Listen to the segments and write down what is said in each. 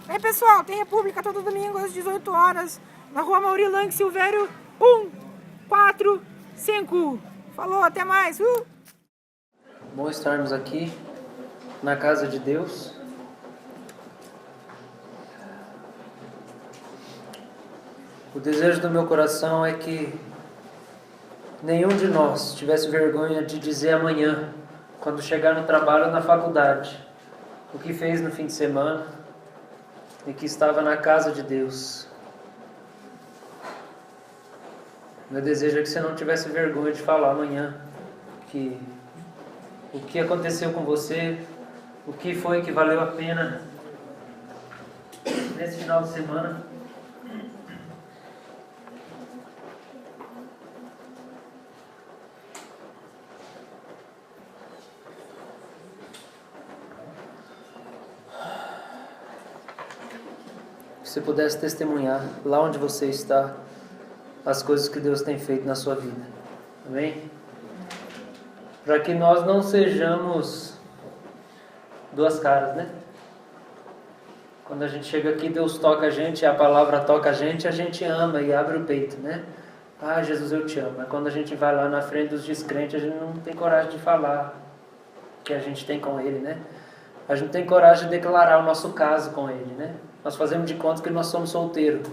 Aí pessoal, tem República todo domingo às 18 horas na rua Mauri Lang Silvério 145. Falou, até mais. Bom estarmos aqui na casa de Deus. O desejo do meu coração é que nenhum de nós tivesse vergonha de dizer amanhã, quando chegar no trabalho ou na faculdade, o que fez no fim de semana e que estava na casa de Deus. Meu desejo é que você não tivesse vergonha de falar amanhã que o que aconteceu com você, o que foi que valeu a pena nesse final de semana. Que você pudesse testemunhar lá onde você está as coisas que Deus tem feito na sua vida. Amém? Para que nós não sejamos duas caras, né? Quando a gente chega aqui, Deus toca a gente, a palavra toca a gente ama e abre o peito, né? Ah, Jesus, eu te amo. Mas quando a gente vai lá na frente dos descrentes, a gente não tem coragem de falar o que a gente tem com Ele, né? A gente não tem coragem de declarar o nosso caso com Ele, né? Nós fazemos de conta que nós somos solteiros.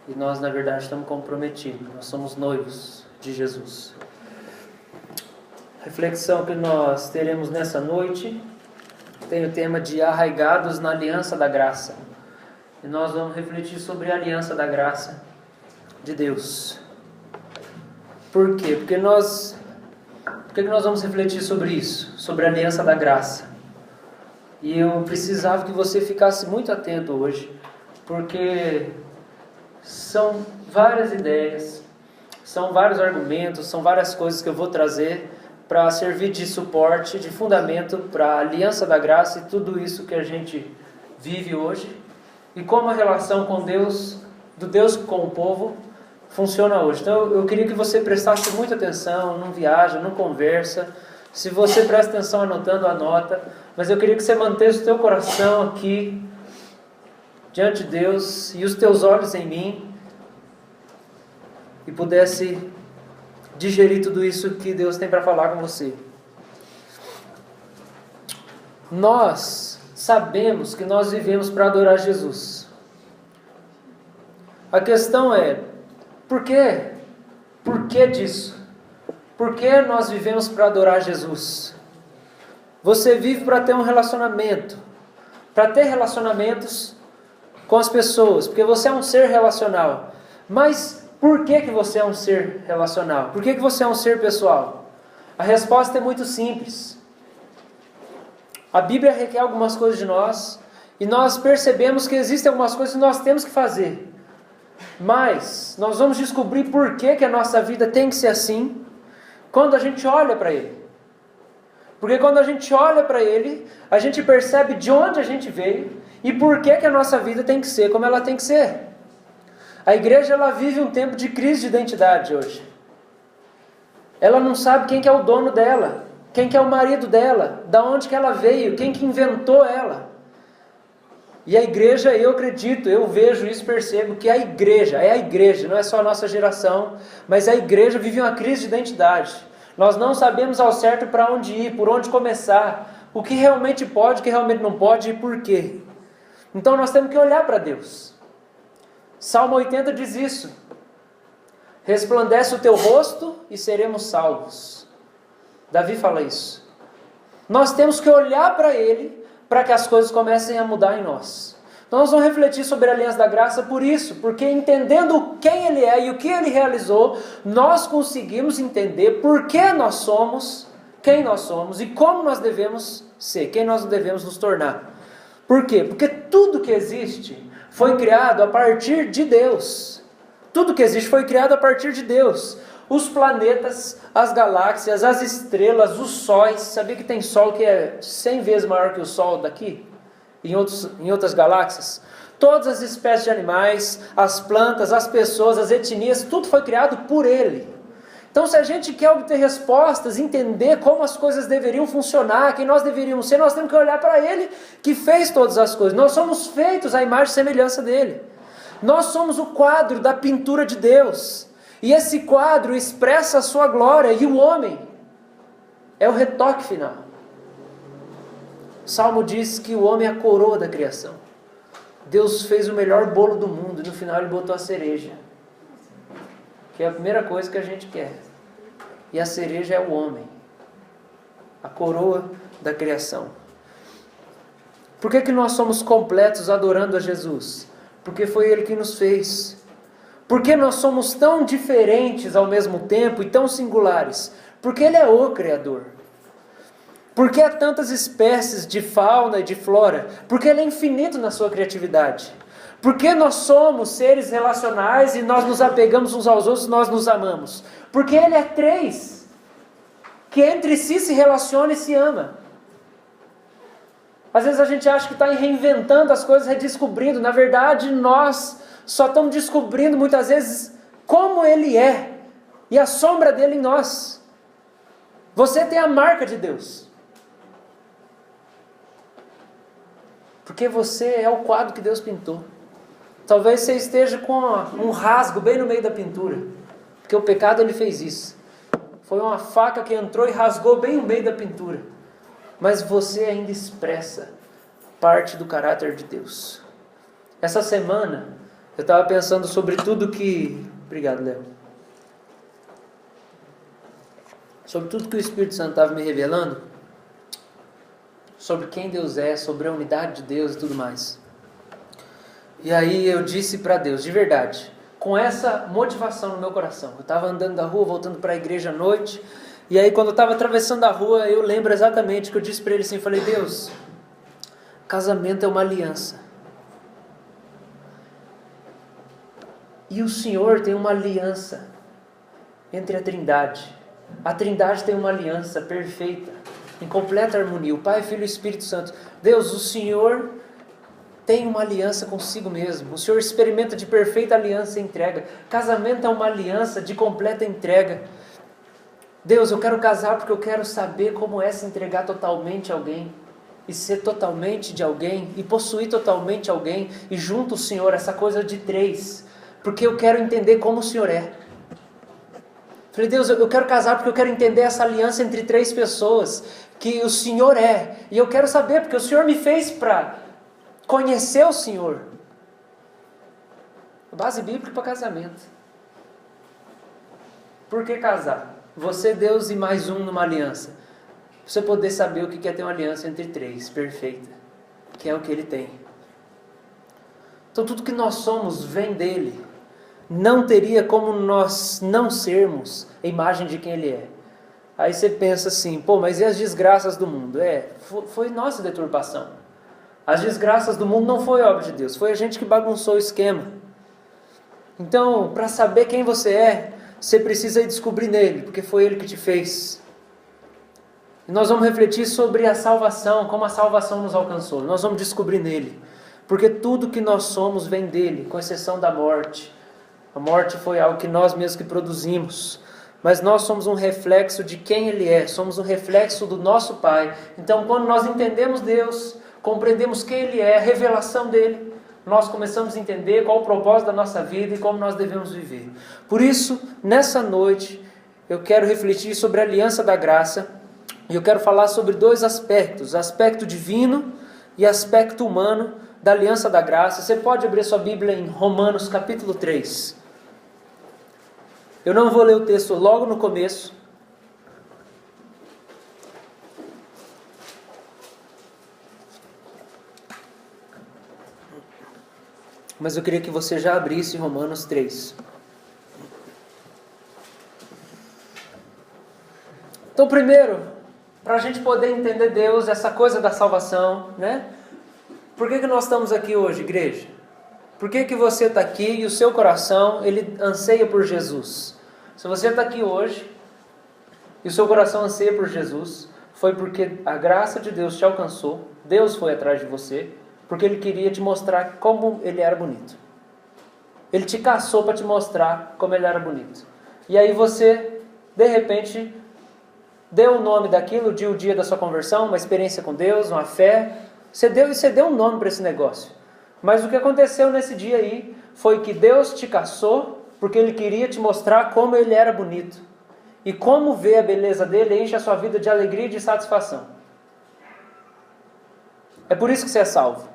E nós, na verdade, estamos comprometidos. Nós somos noivos de Jesus. A reflexão que nós teremos nessa noite tem o tema de arraigados na aliança da graça. E nós vamos refletir sobre a aliança da graça de Deus. Por quê? Por que nós vamos refletir sobre isso? Sobre a aliança da graça. E eu precisava que você ficasse muito atento hoje, porque são várias ideias, são vários argumentos, são várias coisas que eu vou trazer para servir de suporte, de fundamento para a aliança da graça e tudo isso que a gente vive hoje. E como a relação com Deus, do Deus com o povo, funciona hoje. Então eu queria que você prestasse muita atenção, não viaja, não conversa. Se você presta atenção anotando, anota. Mas eu queria que você mantesse o teu coração aqui, diante de Deus, e os teus olhos em mim, e pudesse digerir tudo isso que Deus tem para falar com você. Nós sabemos que nós vivemos para adorar Jesus. A questão é, por quê? Por que disso? Por que nós vivemos para adorar Jesus? Você vive para ter um relacionamento, para ter relacionamentos com as pessoas, porque você é um ser relacional. Mas por que você é um ser relacional? Por que você é um ser pessoal? A resposta é muito simples. A Bíblia requer algumas coisas de nós, e nós percebemos que existem algumas coisas que nós temos que fazer. Mas nós vamos descobrir por que a nossa vida tem que ser assim, quando a gente olha para Ele. Porque quando a gente olha para Ele, a gente percebe de onde a gente veio e por que a nossa vida tem que ser como ela tem que ser. A igreja, ela vive um tempo de crise de identidade hoje. Ela não sabe quem que é o dono dela, quem que é o marido dela, da onde que ela veio, quem que inventou ela. E a igreja, eu acredito, eu vejo isso, percebo que a igreja, não é só a nossa geração, mas a igreja vive uma crise de identidade. Nós não sabemos ao certo para onde ir, por onde começar, o que realmente pode, o que realmente não pode e por quê. Então nós temos que olhar para Deus. Salmo 80 diz isso. Resplandece o teu rosto e seremos salvos. Davi fala isso. Nós temos que olhar para Ele para que as coisas comecem a mudar em nós. Então nós vamos refletir sobre a aliança da graça por isso, porque entendendo quem Ele é e o que Ele realizou, nós conseguimos entender por que nós somos, quem nós somos e como nós devemos ser, quem nós devemos nos tornar. Por quê? Porque tudo que existe foi criado a partir de Deus. Tudo que existe foi criado a partir de Deus. Os planetas, as galáxias, as estrelas, os sóis. Sabia que tem sol que é 100 vezes maior que o sol daqui? Em outras galáxias? Todas as espécies de animais, as plantas, as pessoas, as etnias, tudo foi criado por Ele. Então, se a gente quer obter respostas, entender como as coisas deveriam funcionar, quem nós deveríamos ser, nós temos que olhar para Ele que fez todas as coisas. Nós somos feitos à imagem e semelhança dEle. Nós somos o quadro da pintura de Deus. E esse quadro expressa a sua glória, e o homem é o retoque final. O Salmo diz que o homem é a coroa da criação. Deus fez o melhor bolo do mundo, e no final Ele botou a cereja, que é a primeira coisa que a gente quer. E a cereja é o homem, a coroa da criação. Por que nós somos completos adorando a Jesus? Porque foi Ele que nos fez. Por que nós somos tão diferentes ao mesmo tempo e tão singulares? Porque Ele é o Criador. Por que há tantas espécies de fauna e de flora? Porque Ele é infinito na sua criatividade. Porque nós somos seres relacionais e nós nos apegamos uns aos outros, nós nos amamos. Porque Ele é três, que entre si se relaciona e se ama. Às vezes a gente acha que está reinventando as coisas, redescobrindo. Na verdade, nós só estamos descobrindo muitas vezes como Ele é e a sombra dEle em nós. Você tem a marca de Deus. Porque você é o quadro que Deus pintou. Talvez você esteja com um rasgo bem no meio da pintura. Porque o pecado ele fez isso. Foi uma faca que entrou e rasgou bem no meio da pintura. Mas você ainda expressa parte do caráter de Deus. Essa semana eu estava pensando sobre tudo que... Obrigado, Léo. Sobre tudo que o Espírito Santo estava me revelando. Sobre quem Deus é, sobre a unidade de Deus e tudo mais. E aí eu disse para Deus, de verdade, com essa motivação no meu coração. Eu estava andando da rua, voltando para a igreja à noite. E aí quando eu estava atravessando a rua, eu lembro exatamente que eu disse para ele assim, falei, Deus, casamento é uma aliança. E o Senhor tem uma aliança entre a Trindade. A Trindade tem uma aliança perfeita, em completa harmonia. O Pai, Filho e Espírito Santo. Deus, o Senhor tem uma aliança consigo mesmo. O Senhor experimenta de perfeita aliança e entrega. Casamento é uma aliança de completa entrega. Deus, eu quero casar porque eu quero saber como é se entregar totalmente a alguém. E ser totalmente de alguém. E possuir totalmente alguém. E junto o Senhor, essa coisa de três. Porque eu quero entender como o Senhor é. Falei, Deus, eu quero casar porque eu quero entender essa aliança entre três pessoas. Que o Senhor é. E eu quero saber porque o Senhor me fez para conhecer o Senhor. Base bíblica para casamento. Por que casar? Você, Deus e mais um numa aliança. Você poder saber o que é ter uma aliança entre três, perfeita. Que é o que Ele tem. Então tudo que nós somos vem dEle. Não teria como nós não sermos a imagem de quem Ele é. Aí você pensa assim, pô, mas e as desgraças do mundo? Foi nossa deturpação. As desgraças do mundo não foi obra de Deus, foi a gente que bagunçou o esquema. Então, para saber quem você é, você precisa ir descobrir nele, porque foi Ele que te fez. E nós vamos refletir sobre a salvação, como a salvação nos alcançou. Nós vamos descobrir nele, porque tudo que nós somos vem dele, com exceção da morte. A morte foi algo que nós mesmos que produzimos. Mas nós somos um reflexo de quem Ele é, somos um reflexo do nosso Pai. Então, quando nós entendemos Deus, compreendemos quem Ele é, a revelação dEle, nós começamos a entender qual o propósito da nossa vida e como nós devemos viver. Por isso, nessa noite, eu quero refletir sobre a aliança da graça, e eu quero falar sobre dois aspectos, aspecto divino e aspecto humano da aliança da graça. Você pode abrir sua Bíblia em Romanos capítulo 3. Eu não vou ler o texto logo no começo. Mas eu queria que você já abrisse Romanos 3. Então, primeiro, para a gente poder entender Deus, essa coisa da salvação, né? Por que nós estamos aqui hoje, igreja? Por que você está aqui e o seu coração, ele anseia por Jesus? Se você está aqui hoje e o seu coração anseia por Jesus, foi porque a graça de Deus te alcançou, Deus foi atrás de você, porque Ele queria te mostrar como Ele era bonito. Ele te caçou para te mostrar como Ele era bonito. E aí você de repente, deu o nome daquilo, o dia da sua conversão, uma experiência com Deus, uma fé. Você deu um nome para esse negócio. Mas o que aconteceu nesse dia aí foi que Deus te caçou porque Ele queria te mostrar como Ele era bonito. E como ver a beleza dele enche a sua vida de alegria e de satisfação. É por isso que você é salvo.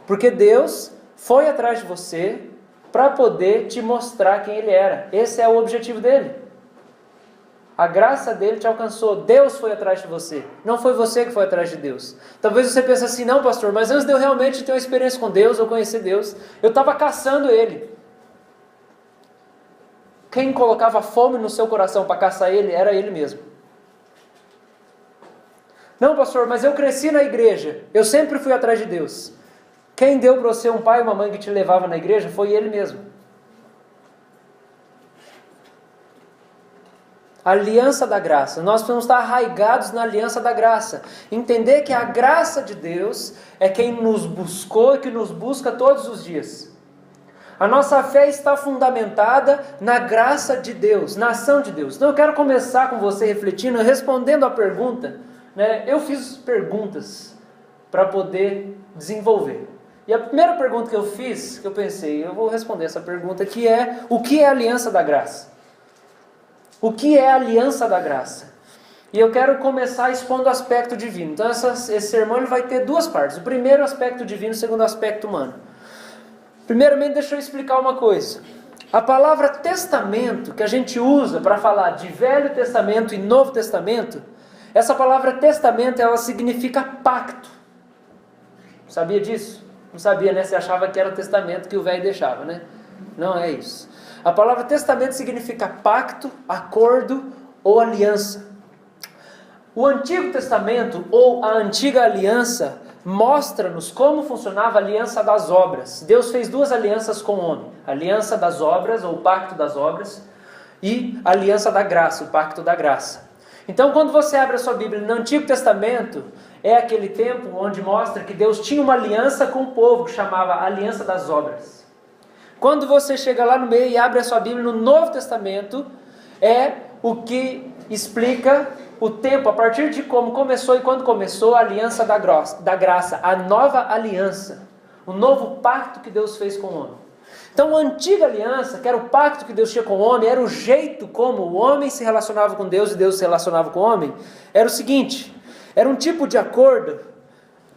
Porque Deus foi atrás de você para poder te mostrar quem Ele era. Esse é o objetivo dele. A graça dele te alcançou. Deus foi atrás de você. Não foi você que foi atrás de Deus. Talvez você pense assim, não pastor, mas antes de eu realmente ter uma experiência com Deus, eu conhecer Deus, eu estava caçando Ele. Quem colocava fome no seu coração para caçar Ele, era Ele mesmo. Não pastor, mas eu cresci na igreja. Eu sempre fui atrás de Deus. Quem deu para você um pai e uma mãe que te levava na igreja, foi Ele mesmo. A aliança da graça. Nós precisamos estar arraigados na aliança da graça. Entender que a graça de Deus é quem nos buscou e que nos busca todos os dias. A nossa fé está fundamentada na graça de Deus, na ação de Deus. Então eu quero começar com você refletindo, respondendo a pergunta. Eu fiz perguntas para poder desenvolver. E a primeira pergunta que eu fiz, que eu pensei, eu vou responder essa pergunta, que é: o que é a aliança da graça? O que é a aliança da graça? E eu quero começar expondo o aspecto divino. Então esse sermão ele vai ter duas partes. O primeiro aspecto divino, o segundo aspecto humano. Primeiramente, deixa eu explicar uma coisa. A palavra testamento, que a gente usa para falar de Velho Testamento e Novo Testamento, essa palavra testamento, ela significa pacto. Sabia disso? Não sabia, né? Você achava que era o testamento que o velho deixava, né? Não é isso. A palavra testamento significa pacto, acordo ou aliança. O Antigo Testamento ou a Antiga Aliança mostra-nos como funcionava a aliança das obras. Deus fez duas alianças com o homem. A aliança das obras ou o pacto das obras e a aliança da graça, o pacto da graça. Então quando você abre a sua Bíblia no Antigo Testamento, é aquele tempo onde mostra que Deus tinha uma aliança com o povo que chamava Aliança das Obras. Quando você chega lá no meio e abre a sua Bíblia no Novo Testamento, é o que explica o tempo, a partir de como começou e quando começou a aliança da graça, a nova aliança, o novo pacto que Deus fez com o homem. Então a antiga aliança, que era o pacto que Deus tinha com o homem, era o jeito como o homem se relacionava com Deus e Deus se relacionava com o homem, era o seguinte: era um tipo de acordo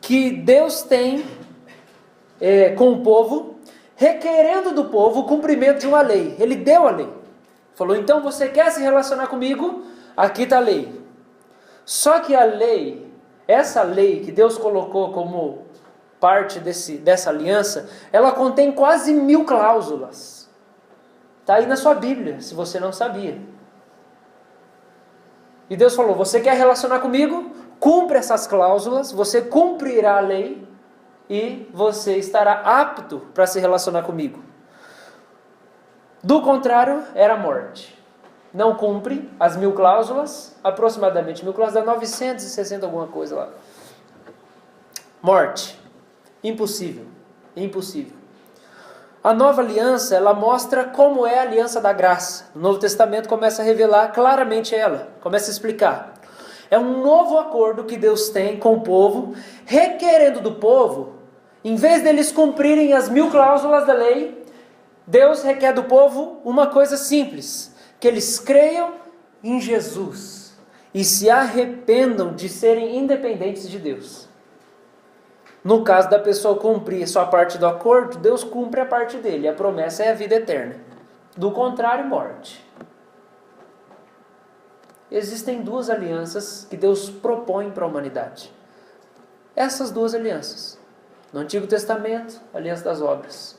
que Deus tem com o povo, requerendo do povo o cumprimento de uma lei. Ele deu a lei. Falou, então você quer se relacionar comigo? Aqui está a lei. Só que a lei, essa lei que Deus colocou como parte dessa aliança, ela contém quase 1000 cláusulas. Está aí na sua Bíblia, se você não sabia. E Deus falou, você quer relacionar comigo? Cumpre essas cláusulas, você cumprirá a lei e você estará apto para se relacionar comigo. Do contrário, era a morte. Não cumpre as 1000 cláusulas, aproximadamente 1000 cláusulas, dá 960 alguma coisa lá. Morte. Impossível. Impossível. A nova aliança, ela mostra como é a aliança da graça. O Novo Testamento começa a revelar claramente ela, começa a explicar. É um novo acordo que Deus tem com o povo, requerendo do povo, em vez deles cumprirem as 1000 cláusulas da lei, Deus requer do povo uma coisa simples, que eles creiam em Jesus e se arrependam de serem independentes de Deus. No caso da pessoa cumprir a sua parte do acordo, Deus cumpre a parte dele, a promessa é a vida eterna. Do contrário, morte. Existem duas alianças que Deus propõe para a humanidade. Essas duas alianças. No Antigo Testamento, a aliança das obras.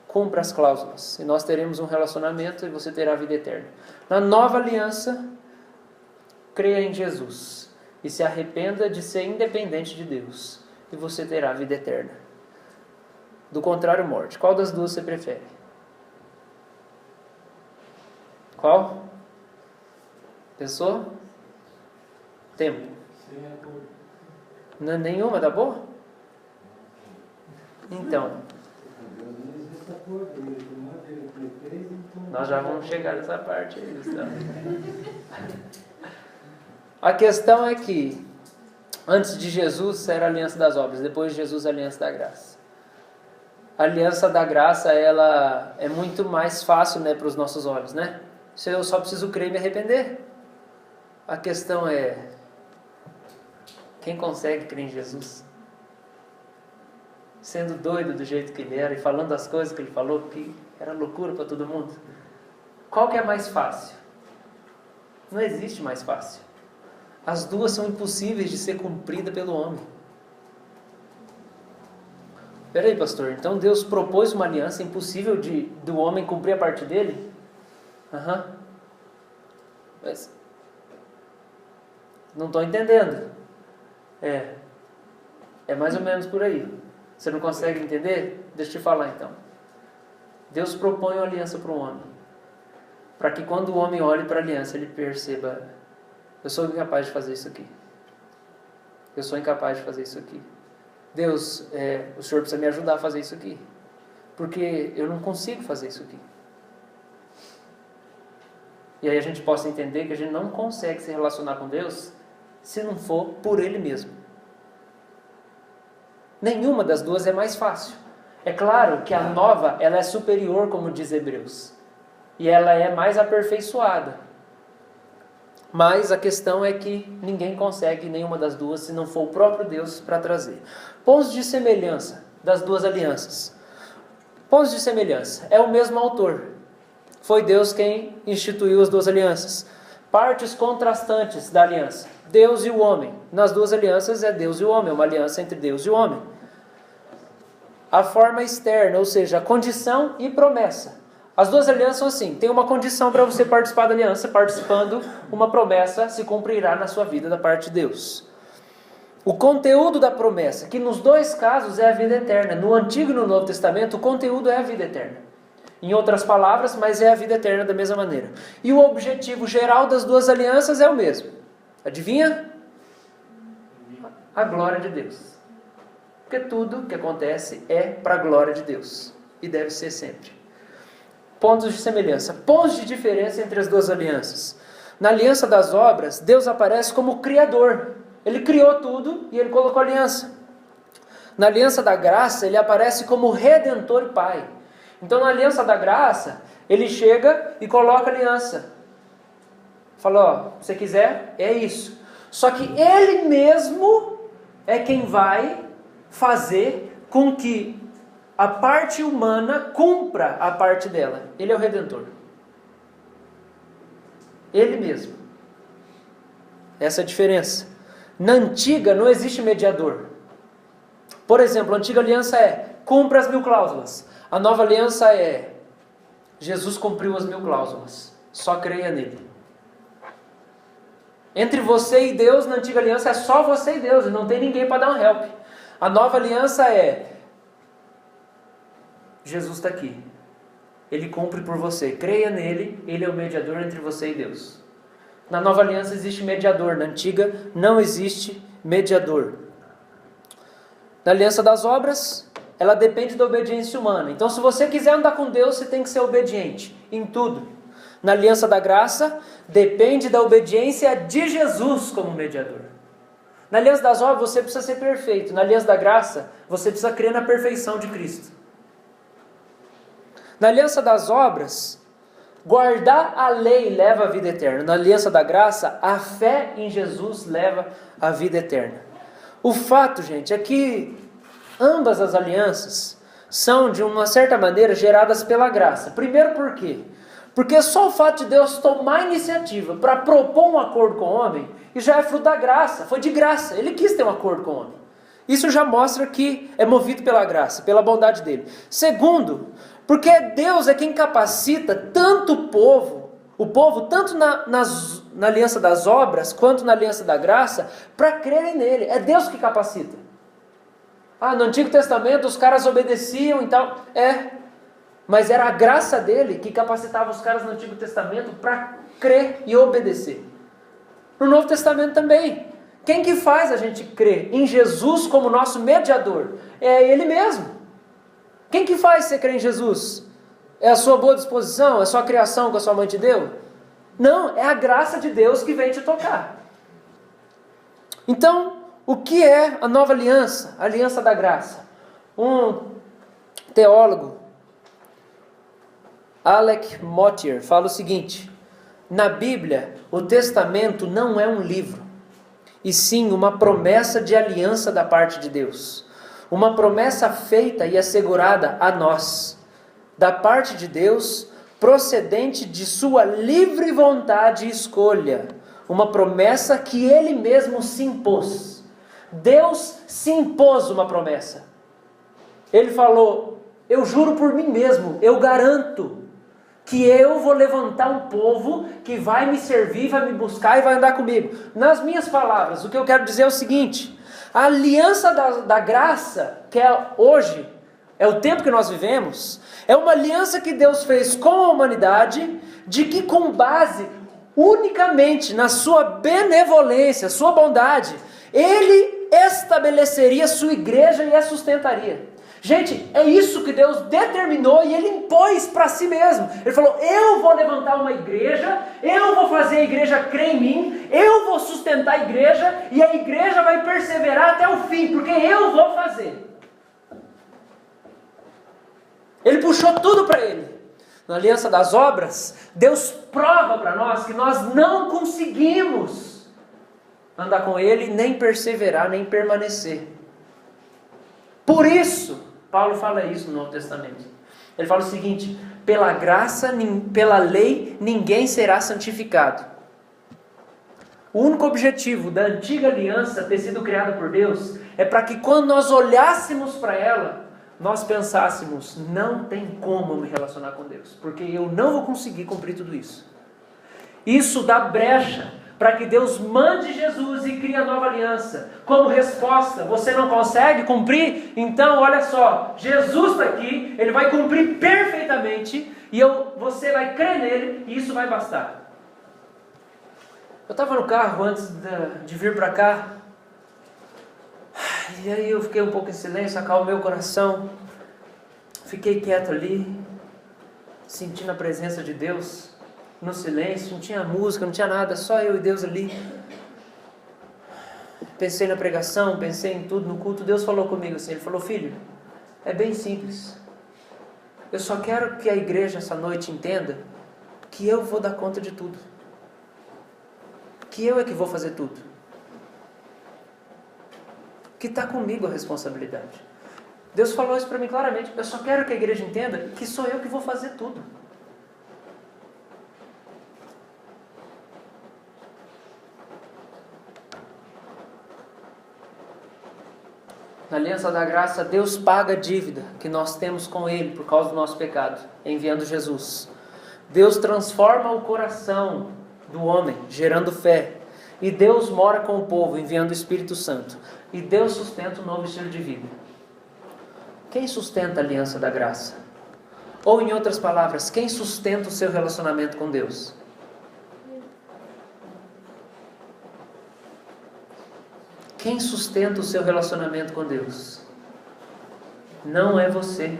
Cumpra as cláusulas e nós teremos um relacionamento e você terá a vida eterna. Na nova aliança, creia em Jesus e se arrependa de ser independente de Deus e você terá a vida eterna. Do contrário, morte. Qual das duas você prefere? Qual? Pensou? Tempo. Não, nenhuma, tá bom? Então. Nós já vamos chegar nessa parte aí, Gustavo. A questão é que antes de Jesus era a aliança das obras, depois de Jesus a aliança da graça. A aliança da graça, ela é muito mais fácil, né, para os nossos olhos, né? Se eu só preciso crer e me arrepender. A questão é, quem consegue crer em Jesus? Sendo doido do jeito que ele era e falando as coisas que ele falou, que era loucura para todo mundo. Qual que é mais fácil? Não existe mais fácil. As duas são impossíveis de ser cumpridas pelo homem. Peraí, pastor, então Deus propôs uma aliança impossível do homem cumprir a parte dele? Mas não estou entendendo. É mais ou menos por aí. Você não consegue entender? Deixa eu te falar então. Deus propõe uma aliança para o homem, para que quando o homem olhe para a aliança, ele perceba: eu sou incapaz de fazer isso aqui. Eu sou incapaz de fazer isso aqui. Deus, o Senhor precisa me ajudar a fazer isso aqui, porque eu não consigo fazer isso aqui. E aí a gente possa entender que a gente não consegue se relacionar com Deus se não for por Ele mesmo. Nenhuma das duas é mais fácil. É claro que a nova, ela é superior, como diz Hebreus, e ela é mais aperfeiçoada. Mas a questão é que ninguém consegue nenhuma das duas se não for o próprio Deus para trazer. Pontos de semelhança das duas alianças. Pontos de semelhança. É o mesmo autor. Foi Deus quem instituiu as duas alianças. Partes contrastantes da aliança. Deus e o homem. Nas duas alianças é Deus e o homem. É uma aliança entre Deus e o homem. A forma externa, ou seja, a condição e promessa. As duas alianças são assim, tem uma condição para você participar da aliança, participando, uma promessa se cumprirá na sua vida da parte de Deus. O conteúdo da promessa, que nos dois casos é a vida eterna. No Antigo e no Novo Testamento, o conteúdo é a vida eterna. Em outras palavras, mas é a vida eterna da mesma maneira. E o objetivo geral das duas alianças é o mesmo. Adivinha? A glória de Deus. Porque tudo que acontece é para a glória de Deus. E deve ser sempre. Pontos de semelhança. Pontos de diferença entre as duas alianças. Na aliança das obras, Deus aparece como Criador. Ele criou tudo e Ele colocou aliança. Na aliança da graça, Ele aparece como Redentor e Pai. Então, na aliança da graça, Ele chega e coloca aliança. Fala, se você quiser, é isso. Só que Ele mesmo é quem vai fazer com que a parte humana cumpra a parte dela. Ele é o Redentor. Ele mesmo. Essa é a diferença. Na antiga não existe mediador. Por exemplo, a antiga aliança é: cumpra as 1000 cláusulas. A nova aliança é: Jesus cumpriu as 1000 cláusulas. Só creia nele. Entre você e Deus, na antiga aliança, é só você e Deus. E não tem ninguém para dar um help. A nova aliança é: Jesus está aqui. Ele cumpre por você. Creia nele. Ele é o mediador entre você e Deus. Na nova aliança existe mediador. Na antiga não existe mediador. Na aliança das obras, ela depende da obediência humana. Então, se você quiser andar com Deus, você tem que ser obediente em tudo. Na aliança da graça, depende da obediência de Jesus como mediador. Na aliança das obras, você precisa ser perfeito. Na aliança da graça, você precisa crer na perfeição de Cristo. Na aliança das obras, guardar a lei leva à vida eterna. Na aliança da graça, a fé em Jesus leva à vida eterna. O fato, gente, é que ambas as alianças são, de uma certa maneira, geradas pela graça. Primeiro por quê? Porque só o fato de Deus tomar iniciativa para propor um acordo com o homem, e já é fruto da graça, foi de graça. Ele quis ter um acordo com o homem. Isso já mostra que é movido pela graça, pela bondade dele. Segundo, porque Deus é quem capacita tanto o povo tanto na aliança das obras, quanto na aliança da graça, para crerem nele. É Deus que capacita. No Antigo Testamento os caras obedeciam e tal. Mas era a graça dele que capacitava os caras no Antigo Testamento para crer e obedecer. No Novo Testamento também. Quem que faz a gente crer em Jesus como nosso mediador? É Ele mesmo. Quem que faz você crer em Jesus? É a sua boa disposição? É a sua criação que a sua mãe te deu? Não, é a graça de Deus que vem te tocar. Então, o que é a nova aliança? A aliança da graça. Um teólogo, Alec Motyer, fala o seguinte: na Bíblia, o testamento não é um livro, e sim uma promessa de aliança da parte de Deus. Uma promessa feita e assegurada a nós, da parte de Deus, procedente de sua livre vontade e escolha. Uma promessa que Ele mesmo se impôs. Deus se impôs uma promessa. Ele falou: eu juro por mim mesmo, eu garanto que eu vou levantar um povo que vai me servir, vai me buscar e vai andar comigo. Nas minhas palavras, o que eu quero dizer é o seguinte: a aliança da graça, que é hoje, é o tempo que nós vivemos, é uma aliança que Deus fez com a humanidade, de que com base unicamente na sua benevolência, sua bondade, Ele estabeleceria sua igreja e a sustentaria. Gente, é isso que Deus determinou e Ele impôs para si mesmo. Ele falou: eu vou levantar uma igreja, eu vou fazer a igreja crer em mim, eu vou sustentar a igreja e a igreja vai perseverar até o fim, porque eu vou fazer. Ele puxou tudo para Ele. Na aliança das obras, Deus prova para nós que nós não conseguimos andar com Ele, nem perseverar, nem permanecer. Por isso, Paulo fala isso no Novo Testamento. Ele fala o seguinte: pela graça, pela lei, ninguém será santificado. O único objetivo da antiga aliança ter sido criada por Deus é para que quando nós olhássemos para ela, nós pensássemos: não tem como eu me relacionar com Deus, porque eu não vou conseguir cumprir tudo isso. Isso dá brecha para que Deus mande Jesus e crie a nova aliança. Como resposta: você não consegue cumprir? Então olha só, Jesus está aqui, Ele vai cumprir perfeitamente, e você vai crer nele, e isso vai bastar. Eu estava no carro antes de vir para cá, e aí eu fiquei um pouco em silêncio, acalmei o coração, fiquei quieto ali, sentindo a presença de Deus, no silêncio, não tinha música, não tinha nada, só eu e Deus ali. Pensei na pregação, pensei em tudo, no culto. Deus falou comigo assim, Ele falou: filho, é bem simples, eu só quero que a igreja essa noite entenda que eu vou dar conta de tudo, que eu é que vou fazer tudo, que está comigo a responsabilidade. Deus falou isso para mim claramente: eu só quero que a igreja entenda que sou eu que vou fazer tudo. Na aliança da graça, Deus paga a dívida que nós temos com Ele por causa do nosso pecado, enviando Jesus. Deus transforma o coração do homem, gerando fé. E Deus mora com o povo, enviando o Espírito Santo. E Deus sustenta um novo estilo de vida. Quem sustenta a aliança da graça? Ou, em outras palavras, quem sustenta o seu relacionamento com Deus? Quem sustenta o seu relacionamento com Deus? Não é você.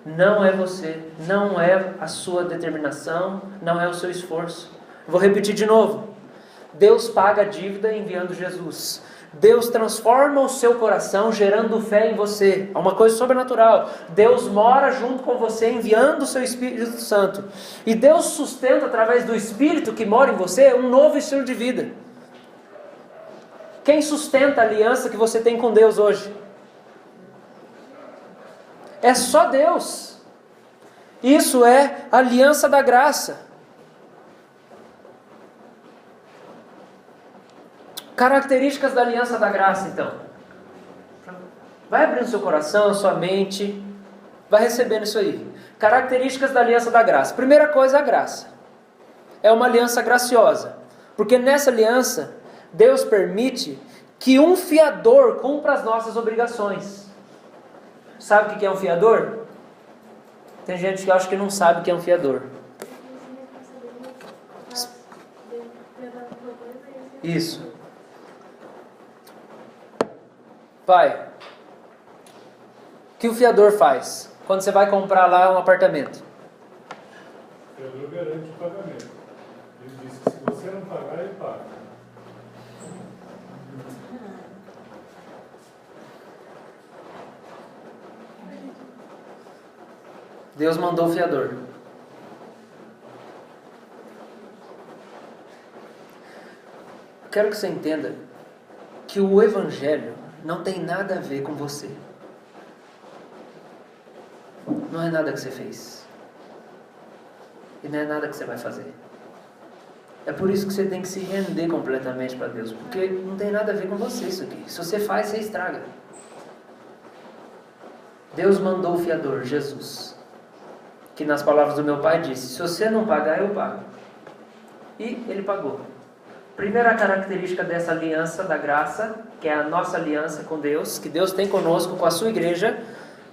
Não é você. Não é a sua determinação. Não é o seu esforço. Vou repetir de novo. Deus paga a dívida enviando Jesus. Deus transforma o seu coração gerando fé em você. É uma coisa sobrenatural. Deus mora junto com você enviando o seu Espírito Santo. E Deus sustenta através do Espírito que mora em você um novo estilo de vida. Quem sustenta a aliança que você tem com Deus hoje? É só Deus. Isso é a aliança da graça. Características da aliança da graça, então. Vai abrindo seu coração, sua mente, vai recebendo isso aí. Características da aliança da graça. Primeira coisa, a graça. É uma aliança graciosa. Porque nessa aliança, Deus permite que um fiador cumpra as nossas obrigações. Sabe o que é um fiador? Tem gente que acha que não sabe o que é um fiador. Isso. Pai, o que o fiador faz? quando você vai comprar lá um apartamento? Pedro garante o pagamento. Ele disse que se você não pagar, ele paga. Deus mandou o fiador. Quero que você entenda que o Evangelho não tem nada a ver com você. Não é nada que você fez. E não é nada que você vai fazer. É por isso que você tem que se render completamente para Deus. Porque não tem nada a ver com você isso aqui. Se você faz, você estraga. Deus mandou o fiador, Jesus. Que nas palavras do meu pai disse: se você não pagar, eu pago. E ele pagou. Primeira característica dessa aliança da graça, que é a nossa aliança com Deus, que Deus tem conosco, com a sua igreja,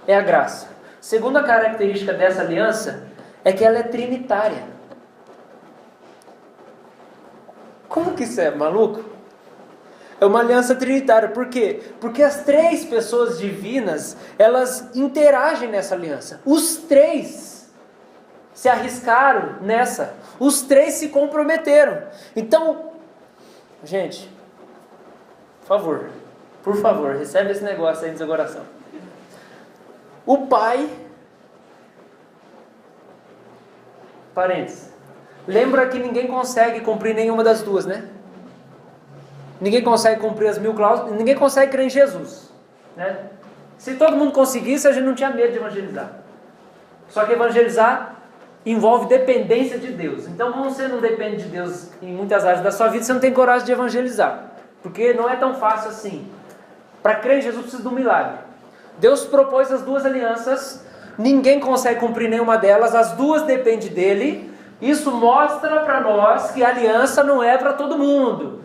é a graça. Segunda característica dessa aliança é que ela é trinitária. Como que isso é, maluco? É uma aliança trinitária. Por quê? Porque as três pessoas divinas, elas interagem nessa aliança. Os três se arriscaram nessa. Os três se comprometeram. Então, gente, por favor, recebe esse negócio aí no seu coração. O pai, parênteses, lembra que ninguém consegue cumprir nenhuma das duas, né? Ninguém consegue cumprir as 1000 cláusulas, ninguém consegue crer em Jesus, né? Se todo mundo conseguisse, a gente não tinha medo de evangelizar. Só que evangelizar envolve dependência de Deus. Então, como você não depende de Deus em muitas áreas da sua vida, você não tem coragem de evangelizar. Porque não é tão fácil assim. Para crer em Jesus precisa de um milagre. Deus propôs as duas alianças, ninguém consegue cumprir nenhuma delas, as duas dependem dele. Isso mostra para nós que a aliança não é para todo mundo.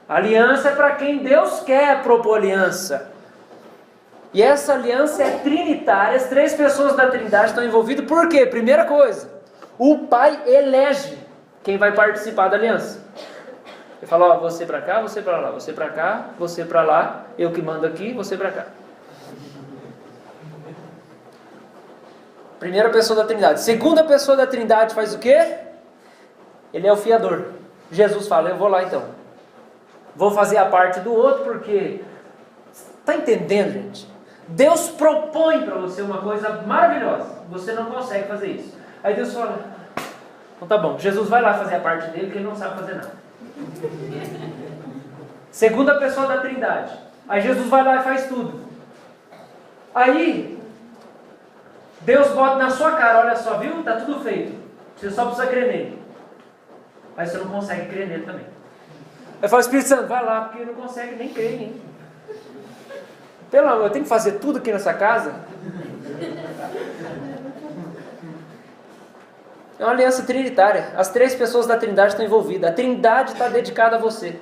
A aliança é para quem Deus quer propor aliança. E essa aliança é trinitária, as três pessoas da Trindade estão envolvidas. Por quê? Primeira coisa, o Pai elege quem vai participar da aliança. Ele fala, ó, você para cá, você para lá, você para cá, você para lá, eu que mando aqui, você para cá. Primeira pessoa da Trindade. Segunda pessoa da Trindade faz o quê? Ele é o fiador. Jesus fala, eu vou lá então. Vou fazer a parte do outro porque... Está entendendo, gente? Deus propõe para você uma coisa maravilhosa. Você não consegue fazer isso. Aí Deus fala, então tá bom, Jesus vai lá fazer a parte dele porque ele não sabe fazer nada. Segunda pessoa da Trindade. Aí Jesus vai lá e faz tudo. Aí Deus bota na sua cara, olha só, viu? Tá tudo feito. Você só precisa crer nele. Aí você não consegue crer nele também. Aí fala, Espírito Santo, vai lá, porque não consegue nem crer em mim. Pelo amor, eu tenho que fazer tudo aqui nessa casa? É uma aliança trinitária. As três pessoas da Trindade estão envolvidas. A Trindade está dedicada a você.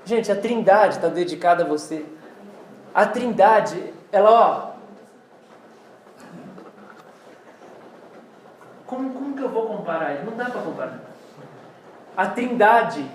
Gente, a Trindade está dedicada a você. A Trindade, ela, ó... Como que eu vou comparar? Não dá para comparar. A Trindade,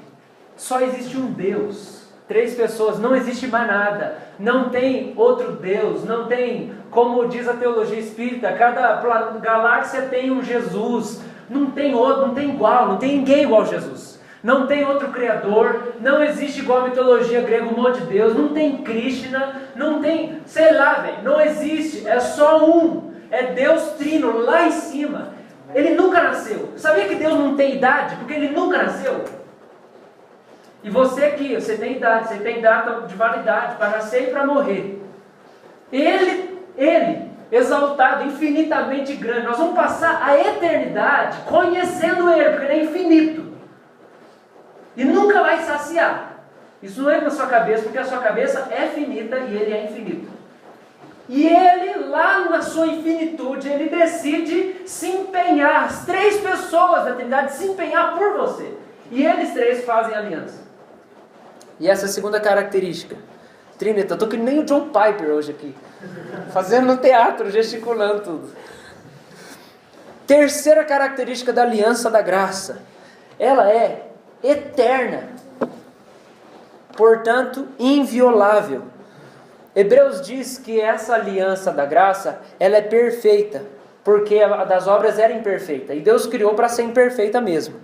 só existe um Deus. Três pessoas, não existe mais nada. Não tem outro Deus. Não tem, como diz a teologia espírita, cada galáxia tem um Jesus. Não tem outro, não tem igual, não tem ninguém igual a Jesus. Não tem outro Criador. Não existe igual a mitologia grega, um monte de Deus. Não tem Krishna. Não tem, sei lá, velho. Não existe. É só um. É Deus Trino, lá em cima. Ele nunca nasceu. Sabia que Deus não tem idade? Porque ele nunca nasceu. E você aqui, você tem idade, você tem data de validade para nascer e para morrer. Ele, exaltado, infinitamente grande. Nós vamos passar a eternidade conhecendo Ele, porque Ele é infinito. E nunca vai saciar. Isso não entra na sua cabeça, porque a sua cabeça é finita e Ele é infinito. E Ele, lá na sua infinitude, Ele decide se empenhar, as três pessoas da Trindade se empenhar por você. E eles três fazem aliança. E essa é a segunda característica. Trinita, eu tô que nem o John Piper hoje aqui. Fazendo no teatro, gesticulando tudo. Terceira característica da aliança da graça. Ela é eterna. Portanto, inviolável. Hebreus diz que essa aliança da graça, ela é perfeita, porque a das obras era imperfeita, e Deus criou para ser imperfeita mesmo.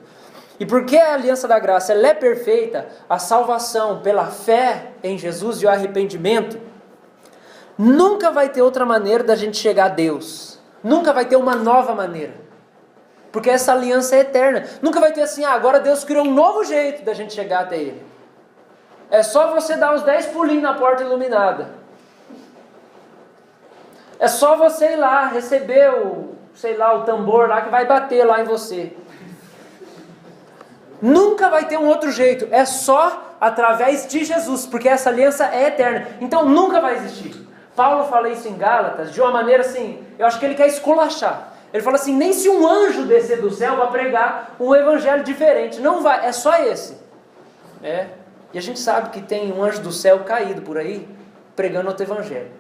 E porque a aliança da graça ela é perfeita, a salvação pela fé em Jesus e o arrependimento, nunca vai ter outra maneira da gente chegar a Deus. Nunca vai ter uma nova maneira. Porque essa aliança é eterna. Nunca vai ter assim, agora Deus criou um novo jeito da gente chegar até Ele. É só você dar os 10 pulinhos na porta iluminada. É só você ir lá, receber o tambor lá que vai bater lá em você. Nunca vai ter um outro jeito. É só através de Jesus, porque essa aliança é eterna. Então nunca vai existir. Paulo fala isso em Gálatas de uma maneira assim, eu acho que ele quer esculachar. Ele fala assim, nem se um anjo descer do céu vai pregar um evangelho diferente. Não vai, é só esse. E a gente sabe que tem um anjo do céu caído por aí, pregando outro evangelho.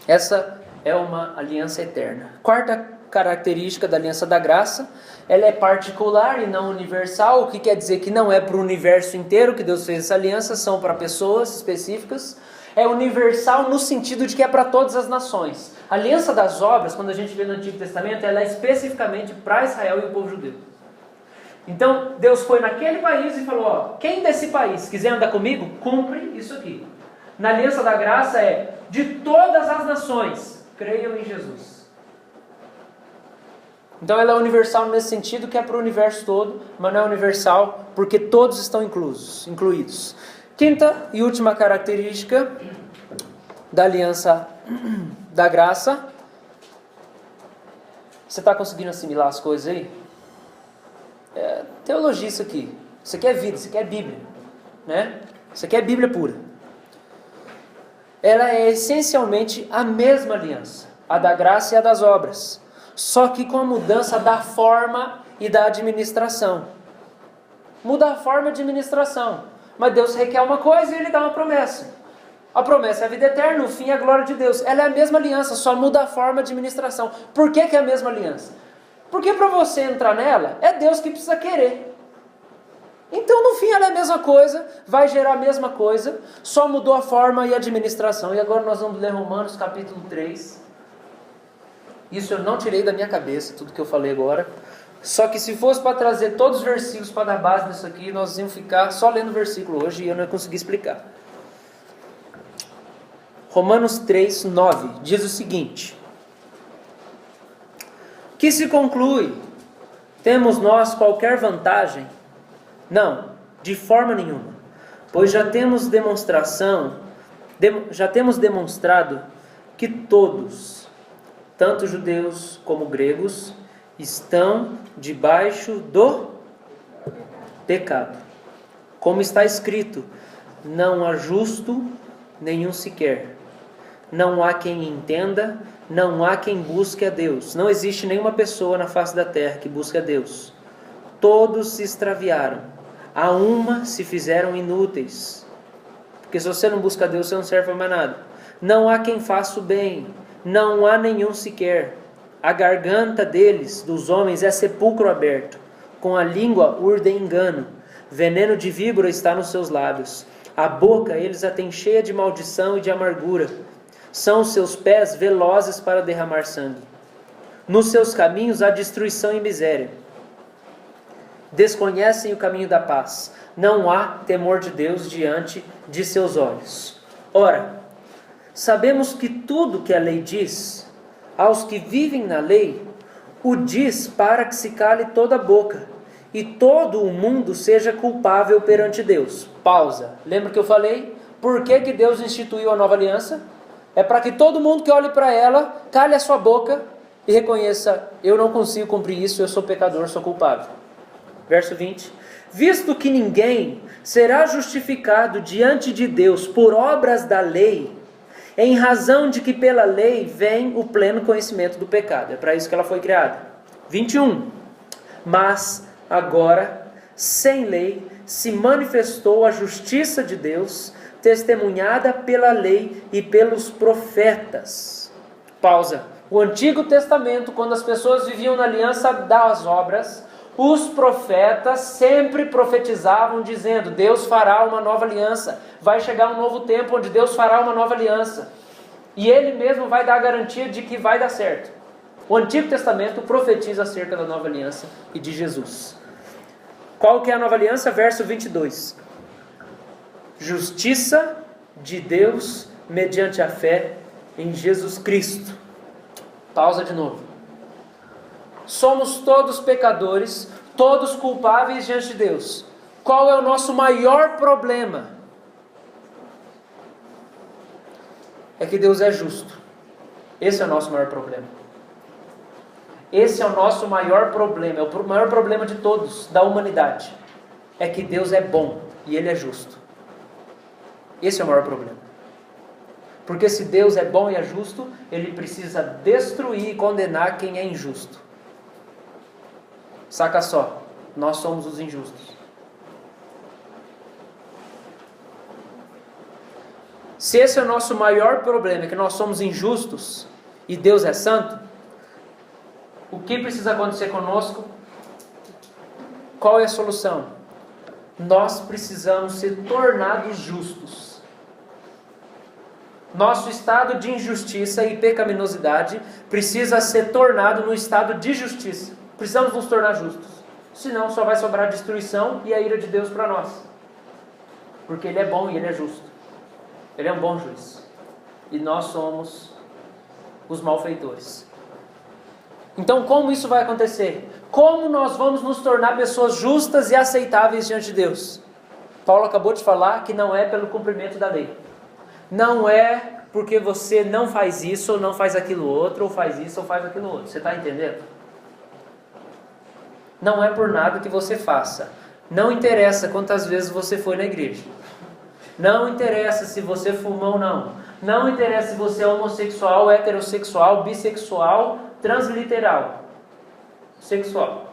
Essa é uma aliança eterna. Quarta característica da aliança da graça, ela é particular e não universal, o que quer dizer que não é para o universo inteiro que Deus fez essa aliança, são para pessoas específicas. É universal no sentido de que é para todas as nações. A aliança das obras, quando a gente vê no Antigo Testamento, ela é especificamente para Israel e o povo judeu. Então, Deus foi naquele país e falou, quem desse país quiser andar comigo, cumpre isso aqui. Na aliança da graça é, de todas as nações, creiam em Jesus. Então ela é universal nesse sentido que é para o universo todo, mas não é universal porque todos estão incluídos. Quinta e última característica da aliança da graça. Você está conseguindo assimilar as coisas aí? Teologia isso aqui. Isso aqui é vida, isso aqui é Bíblia. Né? Isso aqui é Bíblia pura. Ela é essencialmente a mesma aliança, a da graça e a das obras. Só que com a mudança da forma e da administração. Muda a forma de administração. Mas Deus requer uma coisa e Ele dá uma promessa. A promessa é a vida eterna, o fim é a glória de Deus. Ela é a mesma aliança, só muda a forma de administração. Por que é a mesma aliança? Porque para você entrar nela, é Deus que precisa querer. Então no fim ela é a mesma coisa, vai gerar a mesma coisa, só mudou a forma e a administração. E agora nós vamos ler Romanos capítulo 3. Isso eu não tirei da minha cabeça, tudo que eu falei agora. Só que se fosse para trazer todos os versículos para dar base nisso aqui, nós íamos ficar só lendo o versículo hoje e eu não ia conseguir explicar. Romanos 3, 9, diz o seguinte. Que se conclui? Temos nós qualquer vantagem? Não, de forma nenhuma. Pois já temos demonstrado que todos, tanto judeus como gregos, estão debaixo do pecado. Como está escrito, não há justo nenhum sequer. Não há quem entenda, não há quem busque a Deus. Não existe nenhuma pessoa na face da terra que busque a Deus. Todos se extraviaram. A uma se fizeram inúteis. Porque se você não busca a Deus, você não serve para mais nada. Não há quem faça o bem. Não há nenhum sequer. A garganta deles, dos homens, é sepulcro aberto. Com a língua urdem engano. Veneno de víbora está nos seus lábios. A boca eles a têm cheia de maldição e de amargura. São os seus pés velozes para derramar sangue. Nos seus caminhos há destruição e miséria. Desconhecem o caminho da paz. Não há temor de Deus diante de seus olhos. Ora, sabemos que tudo que a lei diz, aos que vivem na lei, o diz para que se cale toda a boca, e todo o mundo seja culpável perante Deus. Pausa. Lembra que eu falei? Por que Deus instituiu a nova aliança? É para que todo mundo que olhe para ela, cale a sua boca e reconheça, eu não consigo cumprir isso, eu sou pecador, sou culpável. Verso 20. Visto que ninguém será justificado diante de Deus por obras da lei, em razão de que pela lei vem o pleno conhecimento do pecado. É para isso que ela foi criada. 21. Mas agora, sem lei, se manifestou a justiça de Deus, testemunhada pela lei e pelos profetas. Pausa. O Antigo Testamento, quando as pessoas viviam na aliança das obras, Os profetas sempre profetizavam dizendo: Deus fará uma nova aliança. Vai chegar um novo tempo onde Deus fará uma nova aliança. E Ele mesmo vai dar a garantia de que vai dar certo. O Antigo Testamento profetiza acerca da nova aliança e de Jesus. Qual que é a nova aliança? Verso 22. Justiça de Deus mediante a fé em Jesus Cristo. Pausa de novo. Somos todos pecadores, todos culpáveis diante de Deus. Qual é o nosso maior problema? É que Deus é justo. Esse é o nosso maior problema. Esse é o nosso maior problema. É o maior problema de todos, da humanidade. É que Deus é bom e Ele é justo. Esse é o maior problema. Porque se Deus é bom e é justo, Ele precisa destruir e condenar quem é injusto. Saca só, nós somos os injustos. Se esse é o nosso maior problema, que nós somos injustos e Deus é santo, o que precisa acontecer conosco? Qual é a solução? Nós precisamos ser tornados justos. Nosso estado de injustiça e pecaminosidade precisa ser tornado no estado de justiça. Precisamos nos tornar justos. Senão só vai sobrar destruição e a ira de Deus para nós. Porque Ele é bom e Ele é justo. Ele é um bom juiz. E nós somos os malfeitores. Então como isso vai acontecer? Como nós vamos nos tornar pessoas justas e aceitáveis diante de Deus? Paulo acabou de falar que não é pelo cumprimento da lei. Não é porque você não faz isso ou não faz aquilo outro, ou faz isso ou faz aquilo outro. Você está entendendo? Não é por nada que você faça. Não interessa quantas vezes você foi na igreja. Não interessa se você fuma ou não. Não interessa se você é homossexual, heterossexual, bissexual, transliteral. Sexual.